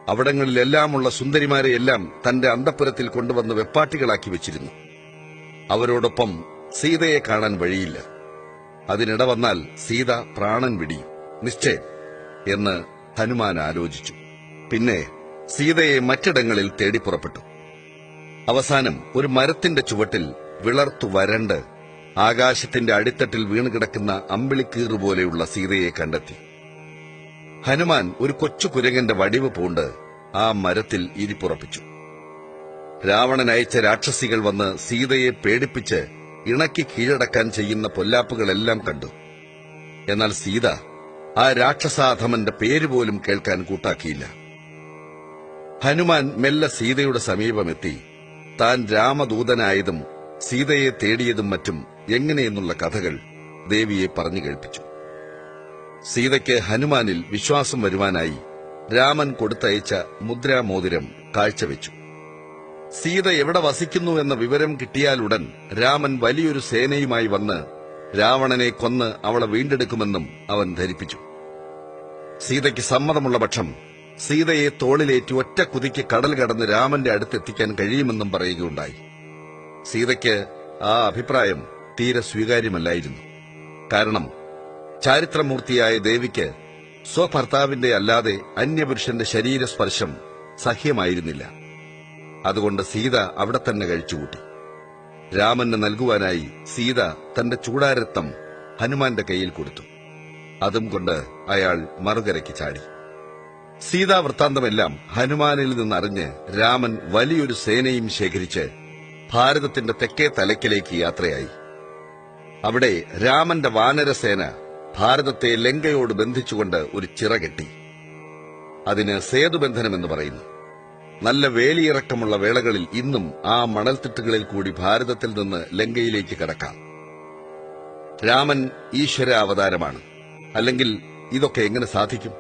അവിടങ്ങളിലെല്ലാമുള്ള സുന്ദരിമാരെയെല്ലാം തന്റെ അന്തഃപുരത്തിൽ കൊണ്ടുവന്ന് വെപ്പാട്ടികളാക്കി വെച്ചിരുന്നു. അവരോടൊപ്പം സീതയെ കാണാൻ വഴിയില്ല. അതിനിട വന്നാൽ സീത പ്രാണൻ വിടിയും നിശ്ചയം എന്ന് ഹനുമാൻ ആലോചിച്ചു. പിന്നെ സീതയെ മറ്റിടങ്ങളിൽ തേടി പുറപ്പെട്ടു. അവസാനം ഒരു മരത്തിന്റെ ചുവട്ടിൽ വിളർത്തു വരണ്ട് ആകാശത്തിന്റെ അടിത്തട്ടിൽ വീണുകിടക്കുന്ന അമ്പിളിക്കീറുപോലെയുള്ള സീതയെ കണ്ടെത്തി. ഹനുമാൻ ഒരു കൊച്ചു കുരങ്ങന്റെ വടിവ് പൂണ്ട് ആ മരത്തിൽ ഇരിപ്പുറപ്പിച്ചു. രാവണൻ അയച്ച രാക്ഷസികൾ വന്ന് സീതയെ പേടിപ്പിച്ച് ഇണക്കി കീഴടക്കാൻ ചെയ്യുന്ന പൊല്ലാപ്പുകളെല്ലാം കണ്ടു. എന്നാൽ സീത ആ രാക്ഷസാധമന്റെ പേരുപോലും കേൾക്കാൻ കൂട്ടാക്കിയില്ല. ഹനുമാൻ മെല്ലെ സീതയുടെ സമീപമെത്തി താൻ രാമദൂതനായതും സീതയെ തേടിയതും മറ്റും എങ്ങനെയെന്നുള്ള കഥകൾ ദേവിയെ പറഞ്ഞു കേൾപ്പിച്ചു. സീതയ്ക്ക് ഹനുമാനിൽ വിശ്വാസം വരുവാനായി രാമൻ കൊടുത്തയച്ച മുദ്രാമോതിരം കാഴ്ചവെച്ചു. സീത എവിടെ വസിക്കുന്നു എന്ന വിവരം കിട്ടിയാലുടൻ രാമൻ വലിയൊരു സേനയുമായി വന്ന് രാവണനെ കൊന്ന് അവളെ വീണ്ടെടുക്കുമെന്നും അവൻ ധരിപ്പിച്ചു. സീതയ്ക്ക് സമ്മതമുള്ള പക്ഷം സീതയെ തോളിലേറ്റി ഒറ്റ കുതിക്ക് കടൽ കടന്ന് രാമന്റെ അടുത്തെത്തിക്കാൻ കഴിയുമെന്നും പറയുകയുണ്ടായി. സീതയ്ക്ക് ആ അഭിപ്രായം തീരെ സ്വീകാര്യമല്ലായിരുന്നു. കാരണം ചാരിത്രമൂർത്തിയായ ദേവിക്ക് സ്വഭർത്താവിന്റെ അല്ലാതെ അന്യപുരുഷന്റെ ശരീരസ്പർശം സഹ്യമായിരുന്നില്ല. അതുകൊണ്ട് സീത അവിടെ തന്നെ കഴിച്ചുകൂട്ടി. രാമന് നൽകുവാനായി സീത തന്റെ ചൂടാരത്തം ഹനുമാന്റെ കയ്യിൽ കൊടുത്തു. അതും കൊണ്ട് അയാൾ മറുകരയ്ക്ക് ചാടി. സീതാവൃത്താന്തമെല്ലാം ഹനുമാനിൽ നിന്നറിഞ്ഞ് രാമൻ വലിയൊരു സേനയും ശേഖരിച്ച് ഭാരതത്തിന്റെ തെക്കേ തലയ്ക്കിലേക്ക് യാത്രയായി. അവിടെ രാമന്റെ വാനരസേന ഭാരതത്തെ ലങ്കയോട് ബന്ധിച്ചുകൊണ്ട് ഒരു ചിറ കെട്ടി. അതിന് സേതുബന്ധനമെന്ന് പറയുന്നു. നല്ല വേലിയിറക്കമുള്ള വേളകളിൽ ഇന്നും ആ മണൽത്തിട്ടുകളിൽ കൂടി ഭാരതത്തിൽ നിന്ന് ലങ്കയിലേക്ക് കടക്കാം. രാമൻ ഈശ്വര അവതാരമാണ്. അല്ലെങ്കിൽ ഇതൊക്കെ എങ്ങനെ സാധിക്കും?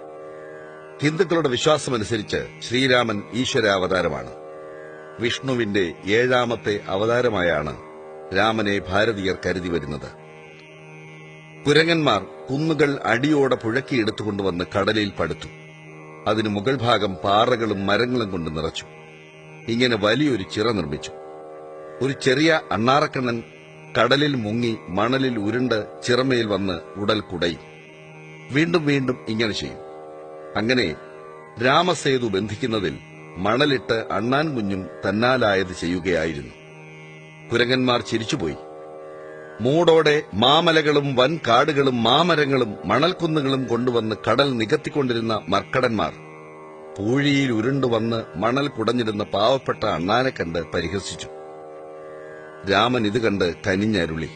ഹിന്ദുക്കളുടെ വിശ്വാസമനുസരിച്ച് ശ്രീരാമൻ ഈശ്വരാവതാരമാണ്. വിഷ്ണുവിന്റെ 7ാമത്തെ അവതാരമായാണ് രാമനെ ഭാരതീയർ കരുതി വരുന്നത്. കുരങ്ങന്മാർ കുന്നുകൾ അടിയോടെ പുഴക്കിയെടുത്തുകൊണ്ടുവന്ന് കടലിൽ പടുത്തു. അതിനു മുകൾ ഭാഗം പാറകളും മരങ്ങളും കൊണ്ട് നിറച്ചു. ഇങ്ങനെ വലിയൊരു ചിറ നിർമ്മിച്ചു. ഒരു ചെറിയ അണ്ണാറക്കണ്ണൻ കടലിൽ മുങ്ങി മണലിൽ ഉരുണ്ട് ചിറമേൽ വന്ന് ഉടൽ കുടയും. വീണ്ടും വീണ്ടും ഇങ്ങനെ ചെയ്യും. അങ്ങനെ രാമസേതു ബന്ധിക്കുന്നതിൽ മണലിട്ട് അണ്ണാൻ കുഞ്ഞും തന്നാലായത് ചെയ്യുകയായിരുന്നു. കുരങ്ങന്മാർ ചിരിച്ചുപോയി. മൂടോടെ മാമലകളും വൻകാടുകളും മാമരങ്ങളും മണൽക്കുന്നുകളും കൊണ്ടുവന്ന് കടൽ നികത്തിക്കൊണ്ടിരുന്ന മർക്കടന്മാർ പൂഴിയിൽ ഉരുണ്ടുവന്ന് മണൽ കുടഞ്ഞിരുന്ന പാവപ്പെട്ട അണ്ണാനെ കണ്ട് പരിഹസിച്ചു. രാമൻ ഇത് കണ്ട് കനിഞ്ഞരുളി,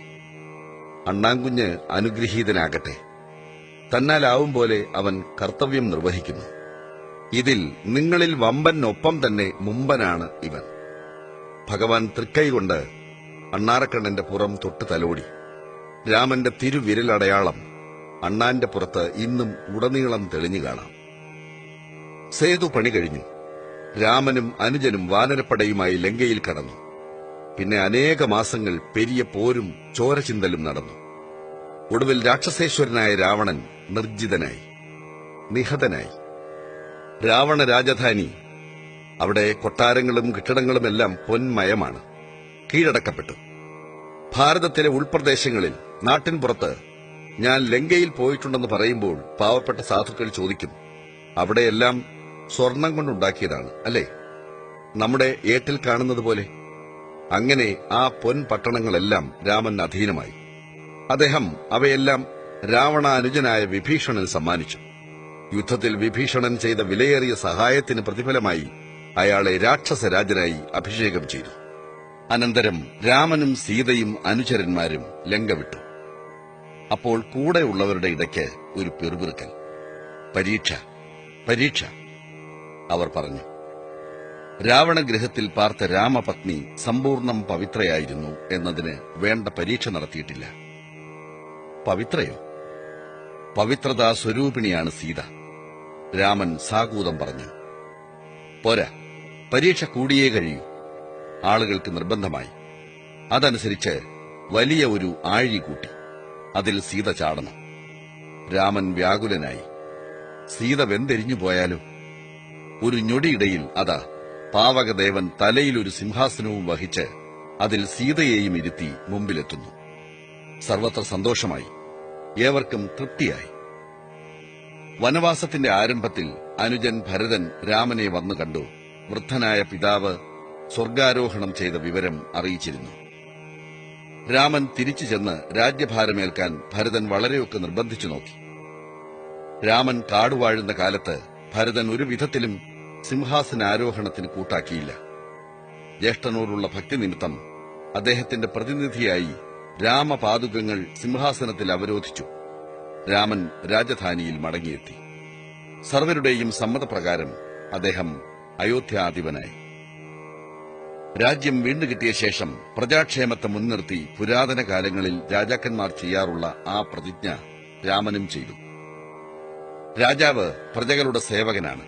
അണ്ണാൻകുഞ്ഞ് അനുഗ്രഹീതനാകട്ടെ. തന്നാലാവും പോലെ അവൻ കർത്തവ്യം നിർവഹിക്കുന്നു. ഇതിൽ നിങ്ങളിൽ വമ്പനൊപ്പം തന്നെ മുമ്പനാണ് ഇവൻ. ഭഗവാൻ തൃക്കൈകൊണ്ട് അണ്ണാറക്കണ്ണന്റെ പുറം തൊട്ട് തലോടി. രാമന്റെ തിരുവിരലടയാളം അണ്ണാന്റെ പുറത്ത് ഇന്നും ഉടനീളം തെളിഞ്ഞു കാണാം. സേതു പണി കഴിഞ്ഞു. രാമനും അനുജനും വാനരപ്പടയുമായി ലങ്കയിൽ കടന്നു. പിന്നെ അനേക മാസങ്ങൾ പെരിയ പോരും ചോരചിന്തലും നടന്നു. ഒടുവിൽ രാക്ഷസേശ്വരനായ രാവണൻ നിർജിതനായി, നിഹതനായി. രാവണ രാജധാനി, അവിടെ കൊട്ടാരങ്ങളും കെട്ടിടങ്ങളുമെല്ലാം പൊന്മയമാണ്, കീഴടക്കപ്പെട്ടു. ഭാരതത്തിലെ ഉൾപ്രദേശങ്ങളിൽ നാട്ടിൻപുറത്ത് ഞാൻ ലങ്കയിൽ പോയിട്ടുണ്ടെന്ന് പറയുമ്പോൾ പാവപ്പെട്ട സാധുക്കൾ ചോദിക്കും, അവിടെയെല്ലാം സ്വർണം കൊണ്ടുണ്ടാക്കിയതാണ് അല്ലേ, നമ്മുടെ ഏട്ടിൽ കാണുന്നത് പോലെ. അങ്ങനെ ആ പൊൻപട്ടണങ്ങളെല്ലാം രാമൻ അധീനമായി. അദ്ദേഹം അവയെല്ലാം രാവണാനുജനായ വിഭീഷണന് സമ്മാനിച്ചു. യുദ്ധത്തിൽ വിഭീഷണൻ ചെയ്ത വിലയേറിയ സഹായത്തിന് പ്രതിഫലമായി അയാളെ രാക്ഷസരാജനായി അഭിഷേകം ചെയ്തു. അനന്തരം രാമനും സീതയും അനുചരന്മാരും ലങ്ക വിട്ടു. അപ്പോൾ കൂടെയുള്ളവരുടെ ഇടയ്ക്ക് ഒരു പിറുപിറുക്കൽ. പരീക്ഷ, പരീക്ഷ, അവർ പറഞ്ഞു. രാവണഗൃഹത്തിൽ പാർത്ത രാമപത്നി സമ്പൂർണ്ണം പവിത്രയായിരുന്നു എന്നതിന് വേണ്ട പരീക്ഷ നടത്തിയിട്ടില്ല. പവിത്രയോ? പവിത്രതാ സ്വരൂപിണിയാണ് സീത. രാമൻ സാകൂതം പറഞ്ഞു. പോരാ, പരീക്ഷ കൂടിയേ കഴിയൂ. ആളുകൾക്ക് നിർബന്ധമായി. അതനുസരിച്ച് വലിയ ഒരു ആഴി കൂട്ടി. അതിൽ സീത ചാടണം. രാമൻ വ്യാകുലനായി. സീത വെന്തെരിഞ്ഞു പോയാലോ? ഒരു ഞൊടിയിടയിൽ അതാ പാവകദേവൻ തലയിലൊരു സിംഹാസനവും വഹിച്ച് അതിൽ സീതയെയും ഇരുത്തി മുമ്പിലെത്തുന്നു. സർവത്ര സന്തോഷമായി. ഏവർക്കും തൃപ്തിയായി. വനവാസത്തിന്റെ ആരംഭത്തിൽ അനുജൻ ഭരതൻ രാമനെ വന്നു കണ്ടു. വൃദ്ധനായ പിതാവ് സ്വർഗാരോഹണം ചെയ്ത വിവരം അറിയിച്ചിരുന്നു. രാമൻ തിരിച്ചു ചെന്ന് രാജ്യഭാരമേൽക്കാൻ ഭരതൻ വളരെയൊക്കെ നിർബന്ധിച്ചു നോക്കി. രാമൻ കാടുവാഴുന്ന കാലത്ത് ഭരതൻ ഒരു വിധത്തിലും സിംഹാസനാരോഹണത്തിന് കൂട്ടാക്കിയില്ല. ജ്യേഷ്ഠനോടുള്ള ഭക്തി നിമിത്തം അദ്ദേഹത്തിന്റെ പ്രതിനിധിയായി രാമപാദുകങ്ങൾ സിംഹാസനത്തിൽ അവരോധിച്ചു. രാമൻ രാജധാനിയിൽ മടങ്ങിയെത്തി. സർവരുടെയും സമ്മതപ്രകാരം അദ്ദേഹം അയോധ്യാധിപനായി. രാജ്യം വീണ്ടുകിട്ടിയ ശേഷം പ്രജാക്ഷേമത്തെ മുൻനിർത്തി പുരാതന കാലങ്ങളിൽ രാജാക്കന്മാർ ചെയ്യാറുള്ള ആ പ്രതിജ്ഞ രാമനും ചെയ്തു. രാജാവ് പ്രജകളുടെ സേവകനാണ്.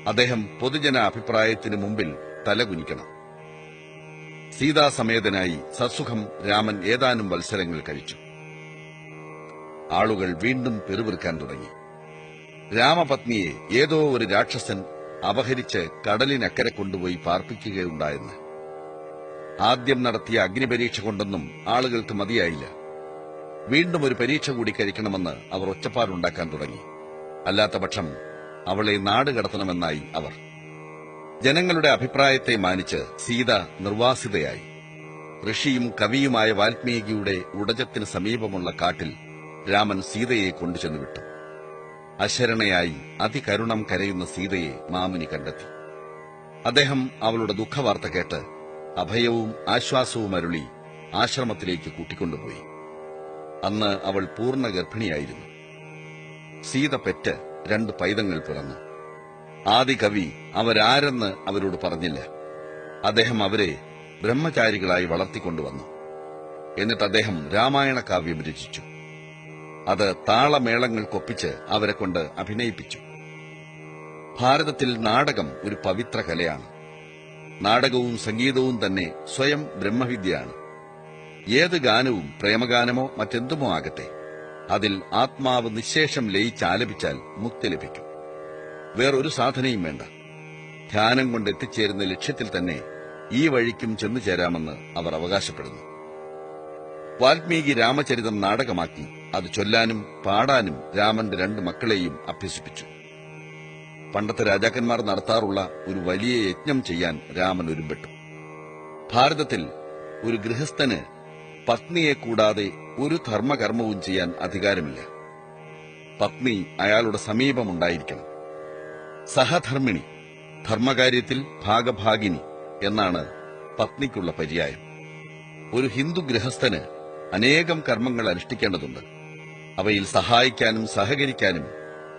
അദ്ദേഹം പൊതുജന അഭിപ്രായത്തിന് മുമ്പിൽ തലകുനിക്കണം. സീതാസമേതനായി സസുഖം രാമൻ ഏതാനും വത്സരങ്ങൾ കഴിച്ചു. ആളുകൾ വീണ്ടും പിറുപിറുക്കാൻ തുടങ്ങി. രാമപത്നിയെ ഏതോ ഒരു രാക്ഷസൻ അപഹരിച്ച് കടലിനക്കരെ കൊണ്ടുപോയി പാർപ്പിക്കുകയുണ്ടായെന്ന്. ആദ്യം നടത്തിയ അഗ്നിപരീക്ഷ കൊണ്ടൊന്നും ആളുകൾക്ക് മതിയായില്ല. വീണ്ടും ഒരു പരീക്ഷ കൂടി കഴിക്കണമെന്ന് അവർ ഒച്ചപ്പാടുണ്ടാക്കാൻ തുടങ്ങി. അല്ലാത്തപക്ഷം അവളെ നാടുകടത്തണമെന്നായി അവർ. ജനങ്ങളുടെ അഭിപ്രായത്തെ മാനിച്ച് സീത നിർവാസിതയായി. ഋഷിയും കവിയുമായ വാൽമീകിയുടെ ഉടജത്തിന് സമീപമുള്ള കാട്ടിൽ രാമൻ സീതയെ കൊണ്ടുചെന്നു വിട്ടു. അശരണയായി അതികരുണം കരയുന്ന സീതയെ മാമുനി കണ്ടെത്തി. അദ്ദേഹം അവളുടെ ദുഃഖവാർത്ത കേട്ട് അഭയവും ആശ്വാസവും അരുളി ആശ്രമത്തിലേക്ക് കൂട്ടിക്കൊണ്ടുപോയി. അന്ന് അവൾ പൂർണ്ണ ഗർഭിണിയായിരുന്നു. സീത പെറ്റ് 2 പൈതങ്ങൾ പിറന്നു. ആദികവി അവരാരെന്ന് അവരോട് പറഞ്ഞില്ല. അദ്ദേഹം അവരെ ബ്രഹ്മചാരികളായി വളർത്തിക്കൊണ്ടുവന്നു. എന്നിട്ട് അദ്ദേഹം രാമായണ കാവ്യം രചിച്ചു. അത് താളമേളങ്ങൾക്കൊപ്പിച്ച് അവരെ കൊണ്ട് അഭിനയിപ്പിച്ചു. ഭാരതത്തിൽ നാടകം ഒരു പവിത്ര കലയാണ്. നാടകവും സംഗീതവും തന്നെ സ്വയം ബ്രഹ്മവിദ്യയാണ്. ഏത് ഗാനവും പ്രേമഗാനമോ മറ്റെന്തുമോ ആകട്ടെ, അതിൽ ആത്മാവ് നിശേഷം ലയിച്ചാലപിച്ചാൽ മുക്തി ലഭിക്കും. വേറൊരു സാധനയും വേണ്ട. ധ്യാനം കൊണ്ട് എത്തിച്ചേരുന്ന ലക്ഷ്യത്തിൽ തന്നെ ഈ വഴിക്കും ചെന്നു ചേരാമെന്ന് അവർ അവകാശപ്പെടുന്നു. വാൽമീകി രാമചരിതം നാടകമാക്കി അത് ചൊല്ലാനും പാടാനും രാമന്റെ 2 മക്കളെയും അഭ്യസിപ്പിച്ചു. പണ്ടത്തെ രാജാക്കന്മാർ നടത്താറുള്ള ഒരു വലിയ യജ്ഞം ചെയ്യാൻ രാമൻ ഒരുമ്പെട്ടു. ഭാരതത്തിൽ ഒരു ഗൃഹസ്ഥന് പത്നിയെ കൂടാതെ ഒരു ധർമ്മകർമ്മവും ചെയ്യാൻ അധികാരമില്ല. പത്നി അയാളുടെ സമീപമുണ്ടായിരിക്കണം. സഹധർമ്മിണി, ധർമ്മകാര്യത്തിൽ ഭാഗഭാഗിനി എന്നാണ് പത്നിക്കുള്ള പര്യായം. ഒരു ഹിന്ദു ഗൃഹസ്ഥന് അനേകം കർമ്മങ്ങൾ അനുഷ്ഠിക്കേണ്ടതുണ്ട്. അവയിൽ സഹായിക്കാനും സഹകരിക്കാനും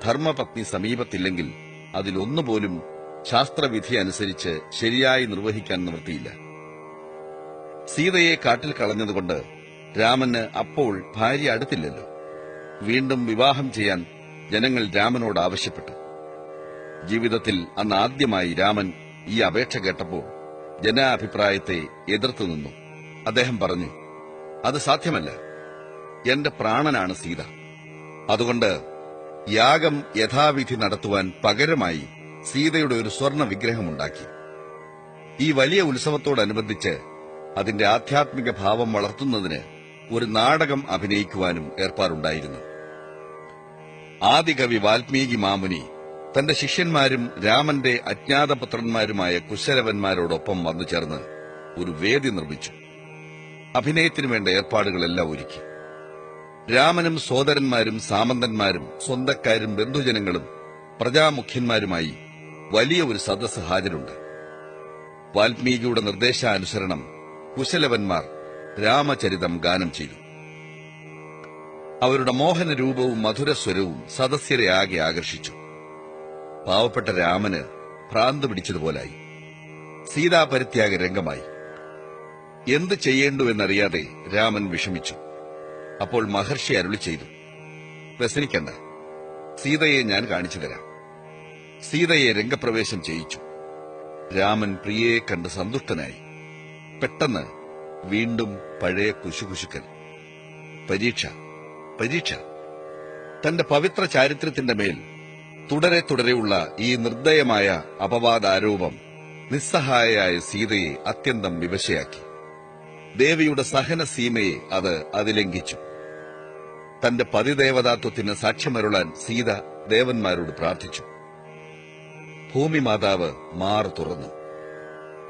ധർമ്മപത്നി സമീപത്തില്ലെങ്കിൽ അതിലൊന്നുപോലും ശാസ്ത്രവിധി അനുസരിച്ച് ശരിയായി നിർവഹിക്കാൻ നിവൃത്തിയില്ല. സീതയെ കാട്ടിൽ കളഞ്ഞതുകൊണ്ട് രാമന് അപ്പോൾ ഭാര്യ അടുത്തില്ലല്ലോ. വീണ്ടും വിവാഹം ചെയ്യാൻ ജനങ്ങൾ രാമനോട് ആവശ്യപ്പെട്ടു. ജീവിതത്തിൽ അന്ന് ആദ്യമായി രാമൻ ഈ അപേക്ഷ കേട്ടപ്പോൾ ജനാഭിപ്രായത്തെ എതിർത്തു നിന്നു. അദ്ദേഹം പറഞ്ഞു, അത് സാധ്യമല്ല. എന്റെ പ്രാണനാണ് സീത. അതുകൊണ്ട് യാഗം യഥാവിധി നടത്തുവാൻ പകരമായി സീതയുടെ ഒരു സ്വർണ്ണ വിഗ്രഹമുണ്ടാക്കി. ഈ വലിയ ഉത്സവത്തോടനുബന്ധിച്ച് അതിന്റെ ആധ്യാത്മിക ഭാവം വളർത്തുന്നതിന് ഒരു നാടകം അഭിനയിക്കുവാനും ഏർപ്പാടുണ്ടായിരുന്നു. ആദികവി വാൽമീകി മാമുനി തന്റെ ശിഷ്യന്മാരും രാമന്റെ അജ്ഞാതപുത്രന്മാരുമായ കുശലവന്മാരോടൊപ്പം വന്നു ചേർന്ന് ഒരു വേദി നിർമ്മിച്ചു. അഭിനയത്തിനു വേണ്ട ഏർപ്പാടുകളെല്ലാം ഒരുക്കി. രാമനും സോദരന്മാരും സാമന്തന്മാരും സ്വന്തക്കാരും ബന്ധുജനങ്ങളും പ്രജാമുഖ്യന്മാരുമായി വലിയ ഒരു സദസ്സ് ഹാജരുണ്ട്. വാൽമീകിയുടെ നിർദ്ദേശാനുസരണം കുശലവന്മാർ രാമചരിതം ഗാനം ചെയ്തു. അവരുടെ മോഹന രൂപവും മധുരസ്വരവും സദസ്യരെ ആകെ ആകർഷിച്ചു. പാവപ്പെട്ട രാമന് ഭ്രാന്ത് പിടിച്ചതുപോലായി. സീതാപരിത്യാഗ രംഗമായി. എന്ത് ചെയ്യേണ്ടുവെന്നറിയാതെ രാമൻ വിഷമിച്ചു. അപ്പോൾ മഹർഷി അരുളി ചെയ്തു, വ്യസനിക്കണ്ട, സീതയെ ഞാൻ കാണിച്ചു തരാം. സീതയെ രംഗപ്രവേശം ചെയ്യിച്ചു. രാമൻ പ്രിയയെ കണ്ട് സന്തുഷ്ടനായി. പെട്ടെന്ന് വീണ്ടും പഴയ കുശുകുശുക്കൽ. പരീക്ഷ പരീക്ഷ. തന്റെ പവിത്ര ചാരിത്രത്തിന്റെ മേൽ തുടരെ തുടരെയുള്ള ഈ നിർദ്ദയമായ അപവാദാരോപം നിസ്സഹായയായ സീതയെ അത്യന്തം വിവശയാക്കി. ദേവിയുടെ സഹന സീമയെ അത് അതിലംഘിച്ചു. തന്റെ പതിദേവതാത്വത്തിന് സാക്ഷ്യമരുളാൻ സീത ദേവന്മാരോട് പ്രാർത്ഥിച്ചു. ഭൂമിമാതാവ് മാറു തുറന്നു.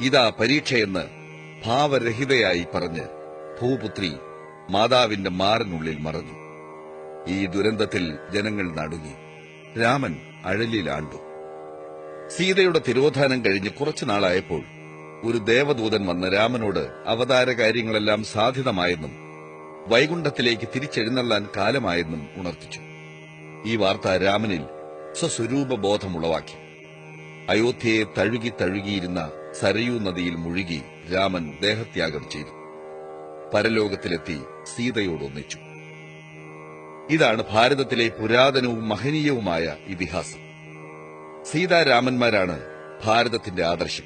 ഇതാ പരീക്ഷയെന്ന് ഭാവരഹിതയായി പറഞ്ഞ് ഭൂപുത്രി മാതാവിന്റെ മാറിനുള്ളിൽ മറഞ്ഞു. ഈ ദുരന്തത്തിൽ ജനങ്ങൾ നടുങ്ങി. രാമൻ അഴലിലാണ്ടു. സീതയുടെ തിരോധാനം കഴിഞ്ഞ് കുറച്ചുനാളായപ്പോൾ ഒരു ദേവദൂതൻ വന്ന് രാമനോട് അവതാര കാര്യങ്ങളെല്ലാം സാധിതമായെന്നും വൈകുണ്ഠത്തിലേക്ക് തിരിച്ചെഴുന്നള്ളാൻ കാലമായെന്നും ഉണർത്തിച്ചു. ഈ വാർത്ത രാമനിൽ സ്വസ്വരൂപബോധമുളവാക്കി. അയോധ്യയെ തഴുകി തഴുകിയിരുന്ന സരയൂ നദിയിൽ മുഴുകി രാമൻ ദേഹത്യാഗം ചെയ്തു. പരലോകത്തിലെത്തി സീതയോടൊന്നിച്ചു. ഇതാണ് ഭാരതത്തിലെ പുരാതനവും മഹനീയവുമായ ഇതിഹാസം. സീതാരാമന്മാരാണ് ഭാരതത്തിന്റെ ആദർശം.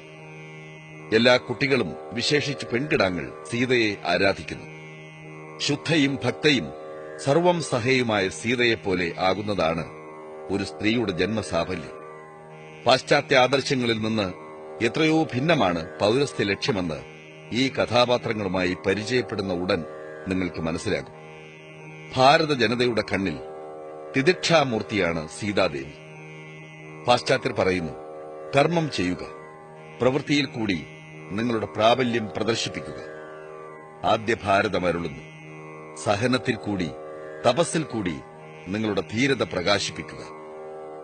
എല്ലാ കുട്ടികളും, വിശേഷിച്ച് പെൺകിടാങ്ങൾ, സീതയെ ആരാധിക്കുന്നു. ശുദ്ധയും ഭക്തയും സർവം സഹയുമായ സീതയെപ്പോലെ ആകുന്നതാണ് ഒരു സ്ത്രീയുടെ ജന്മസാഫല്യം. പാശ്ചാത്യ ആദർശങ്ങളിൽ നിന്ന് എത്രയോ ഭിന്നമാണ് പൌരസ്ത്യ ലക്ഷ്യമെന്ന് ഈ കഥാപാത്രങ്ങളുമായി പരിചയപ്പെടുന്ന ഉടൻ നിങ്ങൾക്ക് മനസ്സിലാകും. ഭാരത ജനതയുടെ കണ്ണിൽ തിദിക്ഷാമൂർത്തിയാണ് സീതാദേവി. പാശ്ചാത്യർ പറയുന്നു, കർമ്മം ചെയ്യുക, പ്രവൃത്തിയിൽ കൂടി നിങ്ങളുടെ പ്രാബല്യം പ്രദർശിപ്പിക്കുക. ആദ്യ ഭാരതം അരുളുന്നു, സഹനത്തിൽ കൂടി, തപസ്സിൽ കൂടി നിങ്ങളുടെ ധീരത പ്രകാശിപ്പിക്കുക.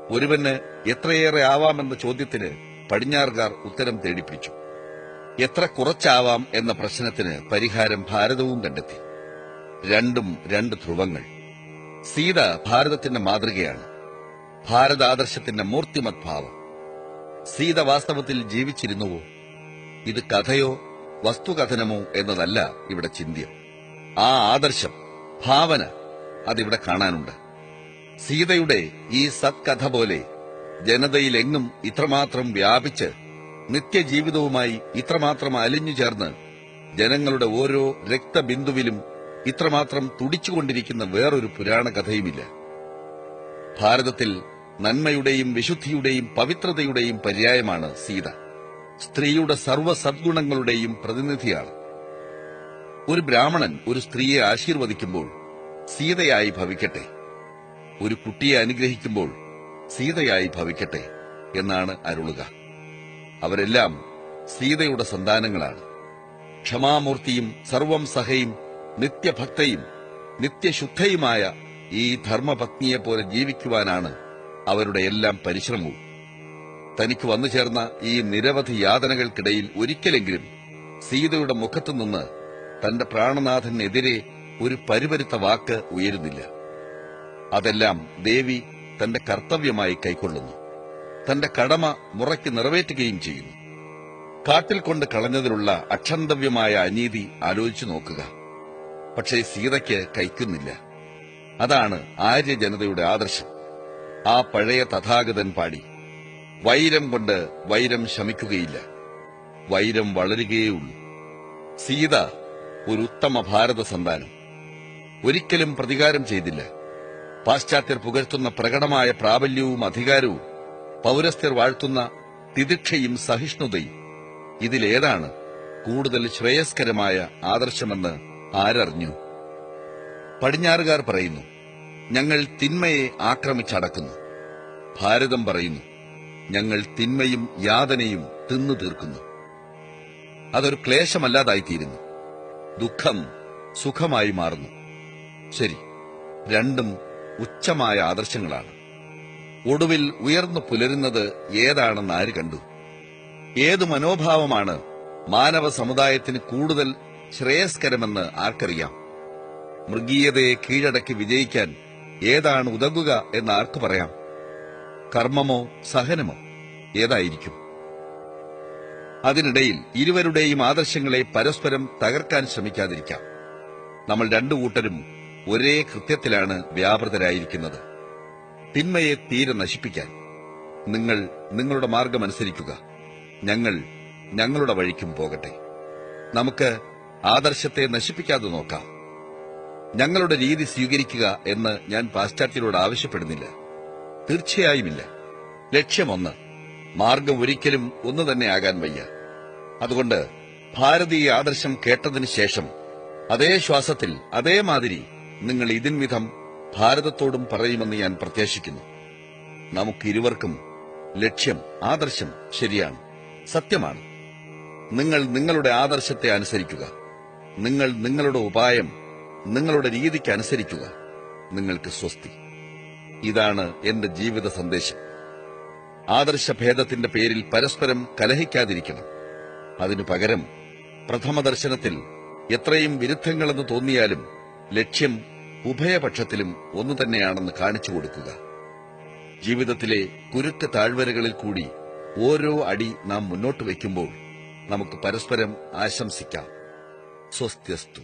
ഒരുവന് എത്രയേറെ ആവാമെന്ന ചോദ്യത്തിന് പടിഞ്ഞാറുകാർ ഉത്തരം തേടിപ്പിടിച്ചു. എത്ര കുറച്ചാവാം എന്ന പ്രശ്നത്തിന് പരിഹാരം ഭാരതവും കണ്ടെത്തി. രണ്ടും രണ്ട് ധ്രുവങ്ങൾ. സീത ഭാരതത്തിന്റെ മാതൃകയാണ്, ഭാരതാദർശത്തിന്റെ മൂർത്തിമത് ഭാവം. സീത വാസ്തവത്തിൽ ജീവിച്ചിരുന്നുവോ? ഇത് കഥയോ വസ്തുകഥനമോ എന്നതല്ല ഇവിടെ ചിന്ത്യം. ആ ആദർശം, ഭാവന, അതിവിടെ കാണാനുണ്ട്. സീതയുടെ ഈ സത്കഥ പോലെ ജനതയിലെങ്ങും ഇത്രമാത്രം വ്യാപിച്ച് നിത്യജീവിതവുമായി ഇത്രമാത്രം അലിഞ്ഞു ചേർന്ന് ജനങ്ങളുടെ ഓരോ രക്തബിന്ദുവിലും ഇത്രമാത്രം തുടിച്ചുകൊണ്ടിരിക്കുന്ന വേറൊരു പുരാണ കഥയുമില്ല. ഭാരതത്തിൽ നന്മയുടെയും വിശുദ്ധിയുടെയും പവിത്രതയുടെയും പര്യായമാണ് സീത. സ്ത്രീയുടെ സർവ്വ സദ്ഗുണങ്ങളുടെയും പ്രതിനിധിയാണ്. ഒരു ബ്രാഹ്മണൻ ഒരു സ്ത്രീയെ ആശീർവദിക്കുമ്പോൾ സീതയായി ഭവിക്കട്ടെ, ഒരു കുട്ടിയെ അനുഗ്രഹിക്കുമ്പോൾ സീതയായി ഭവിക്കട്ടെ എന്നാണ് അരുളുക. അവരെല്ലാം സീതയുടെ സന്താനങ്ങളാണ്. ക്ഷമാമൂർത്തിയും സർവം സഹയും നിത്യഭക്തയും നിത്യശുദ്ധയുമായ ഈ ധർമ്മപത്നിയെപ്പോലെ ജീവിക്കുവാനാണ് അവരുടെ എല്ലാം പരിശ്രമവും. തനിക്ക് വന്നു ചേർന്ന ഈ നിരവധി യാതനകൾക്കിടയിൽ ഒരിക്കലെങ്കിലും സീതയുടെ മുഖത്തുനിന്ന് തന്റെ പ്രാണനാഥനെതിരെ ഒരു പരിപരുത്ത വാക്ക് ഉയരുന്നില്ല. അതെല്ലാം ദേവി തന്റെ കർത്തവ്യമായി കൈക്കൊള്ളുന്നു. തന്റെ കടമ മുറയ്ക്ക് നിറവേറ്റുകയും ചെയ്യുന്നു. കാട്ടിൽ കൊണ്ട് കളഞ്ഞതിലുള്ള അക്ഷന്തവ്യമായ അനീതി ആലോചിച്ചു നോക്കുക. പക്ഷേ സീതയ്ക്ക് കൈക്കുന്നില്ല. അതാണ് ആര്യജനതയുടെ ആദർശം. ആ പഴയ തഥാഗതൻ പാടി, വൈരം കൊണ്ട് വൈരം ശമിക്കുകയില്ല, വൈരം വളരുകയേയുള്ളൂ. സീത ഒരു ഉത്തമ ഭാരത സന്താനം. ഒരിക്കലും പ്രതികാരം ചെയ്തില്ല. പാശ്ചാത്യർ പുകഴ്ത്തുന്ന പ്രകടമായ പ്രാബല്യവും അധികാരവും, പൌരസ്ത്യർ വാഴ്ത്തുന്ന തിദിക്ഷയും സഹിഷ്ണുതയും, ഇതിലേതാണ് കൂടുതൽ ശ്രേയസ്കരമായ ആദർശമെന്ന് ആരറിഞ്ഞു? പടിഞ്ഞാറുകാർ പറയുന്നു, ഞങ്ങൾ തിന്മയെ ആക്രമിച്ചടക്കുന്നു. ഭാരതം പറയുന്നു, ഞങ്ങൾ തിന്മയും യാതനയും തിന്നു തീർക്കുന്നു. അതൊരു ക്ലേശമല്ലാതായിത്തീരുന്നു. ദുഃഖം സുഖമായി മാറുന്നു. ശരി, രണ്ടും ഉച്ചമായ ആദർശങ്ങളാണ്. ഒടുവിൽ ഉയർന്നു പുലരുന്നത് ഏതാണെന്ന് ആര് കണ്ടു? ഏതു മനോഭാവമാണ് മാനവ സമുദായത്തിന് കൂടുതൽ ശ്രേയസ്കരമെന്ന് ആർക്കറിയാം? മൃഗീയതയെ കീഴടക്കി വിജയിക്കാൻ ഏതാണ് ഉതകുക എന്ന് ആർക്ക് പറയാം? കർമ്മമോ സഹനമോ ഏതായിരിക്കും? അതിനിടയിൽ ഇരുവരുടെയും ആദർശങ്ങളെ പരസ്പരം തകർക്കാൻ ശ്രമിക്കാതിരിക്കാം. നമ്മൾ രണ്ടു കൂട്ടരും ഒരേ കൃത്യത്തിലാണ് വ്യാപൃതരായിരിക്കുന്നത്, തിന്മയെ തീരെ നശിപ്പിക്കാൻ. നിങ്ങൾ നിങ്ങളുടെ മാർഗമനുസരിക്കുക, ഞങ്ങൾ ഞങ്ങളുടെ വഴിക്കും പോകട്ടെ. നമുക്ക് ആദർശത്തെ നശിപ്പിക്കാതെ നോക്കാം. ഞങ്ങളുടെ രീതി സ്വീകരിക്കുക എന്ന് ഞാൻ പാശ്ചാത്യരോട് ആവശ്യപ്പെടുന്നില്ല, തീർച്ചയായുമില്ല. ലക്ഷ്യമൊന്ന്, മാർഗം ഒരിക്കലും ഒന്നു തന്നെ ആകാൻ വയ്യ. അതുകൊണ്ട് ഭാരതീയ ആദർശം കേട്ടതിനു ശേഷം അതേ ശ്വാസത്തിൽ അതേമാതിരി നിങ്ങൾ ഇതിൻവിധം ഭാരതത്തോടും പറയുമെന്ന് ഞാൻ പ്രത്യാശിക്കുന്നു. നമുക്കിരുവർക്കും ലക്ഷ്യം, ആദർശം ശരിയാണ്, സത്യമാണ്. നിങ്ങൾ നിങ്ങളുടെ ആദർശത്തെ അനുസരിക്കുക, നിങ്ങൾ നിങ്ങളുടെ ഉപായം, നിങ്ങളുടെ രീതിക്ക് അനുസരിക്കുക. നിങ്ങൾക്ക് സ്വസ്തി. ഇതാണ് എന്റെ ജീവിത സന്ദേശം. ആദർശഭേദത്തിന്റെ പേരിൽ പരസ്പരം കലഹിക്കാതിരിക്കണം. അതിനു പകരം പ്രഥമ ദർശനത്തിൽ എത്രയും വിരുദ്ധങ്ങളെന്ന് തോന്നിയാലും ലക്ഷ്യം ഉഭയപക്ഷത്തിലും ഒന്നു തന്നെയാണെന്ന് കാണിച്ചു കൊടുക്കുക. ജീവിതത്തിലെ കുരുക്ക് താഴ്വരകളിൽ കൂടി ഓരോ അടി നാം മുന്നോട്ട് വയ്ക്കുമ്പോൾ നമുക്ക് പരസ്പരം ആശംസിക്കാം. സ്വസ്ത്യസ്തു.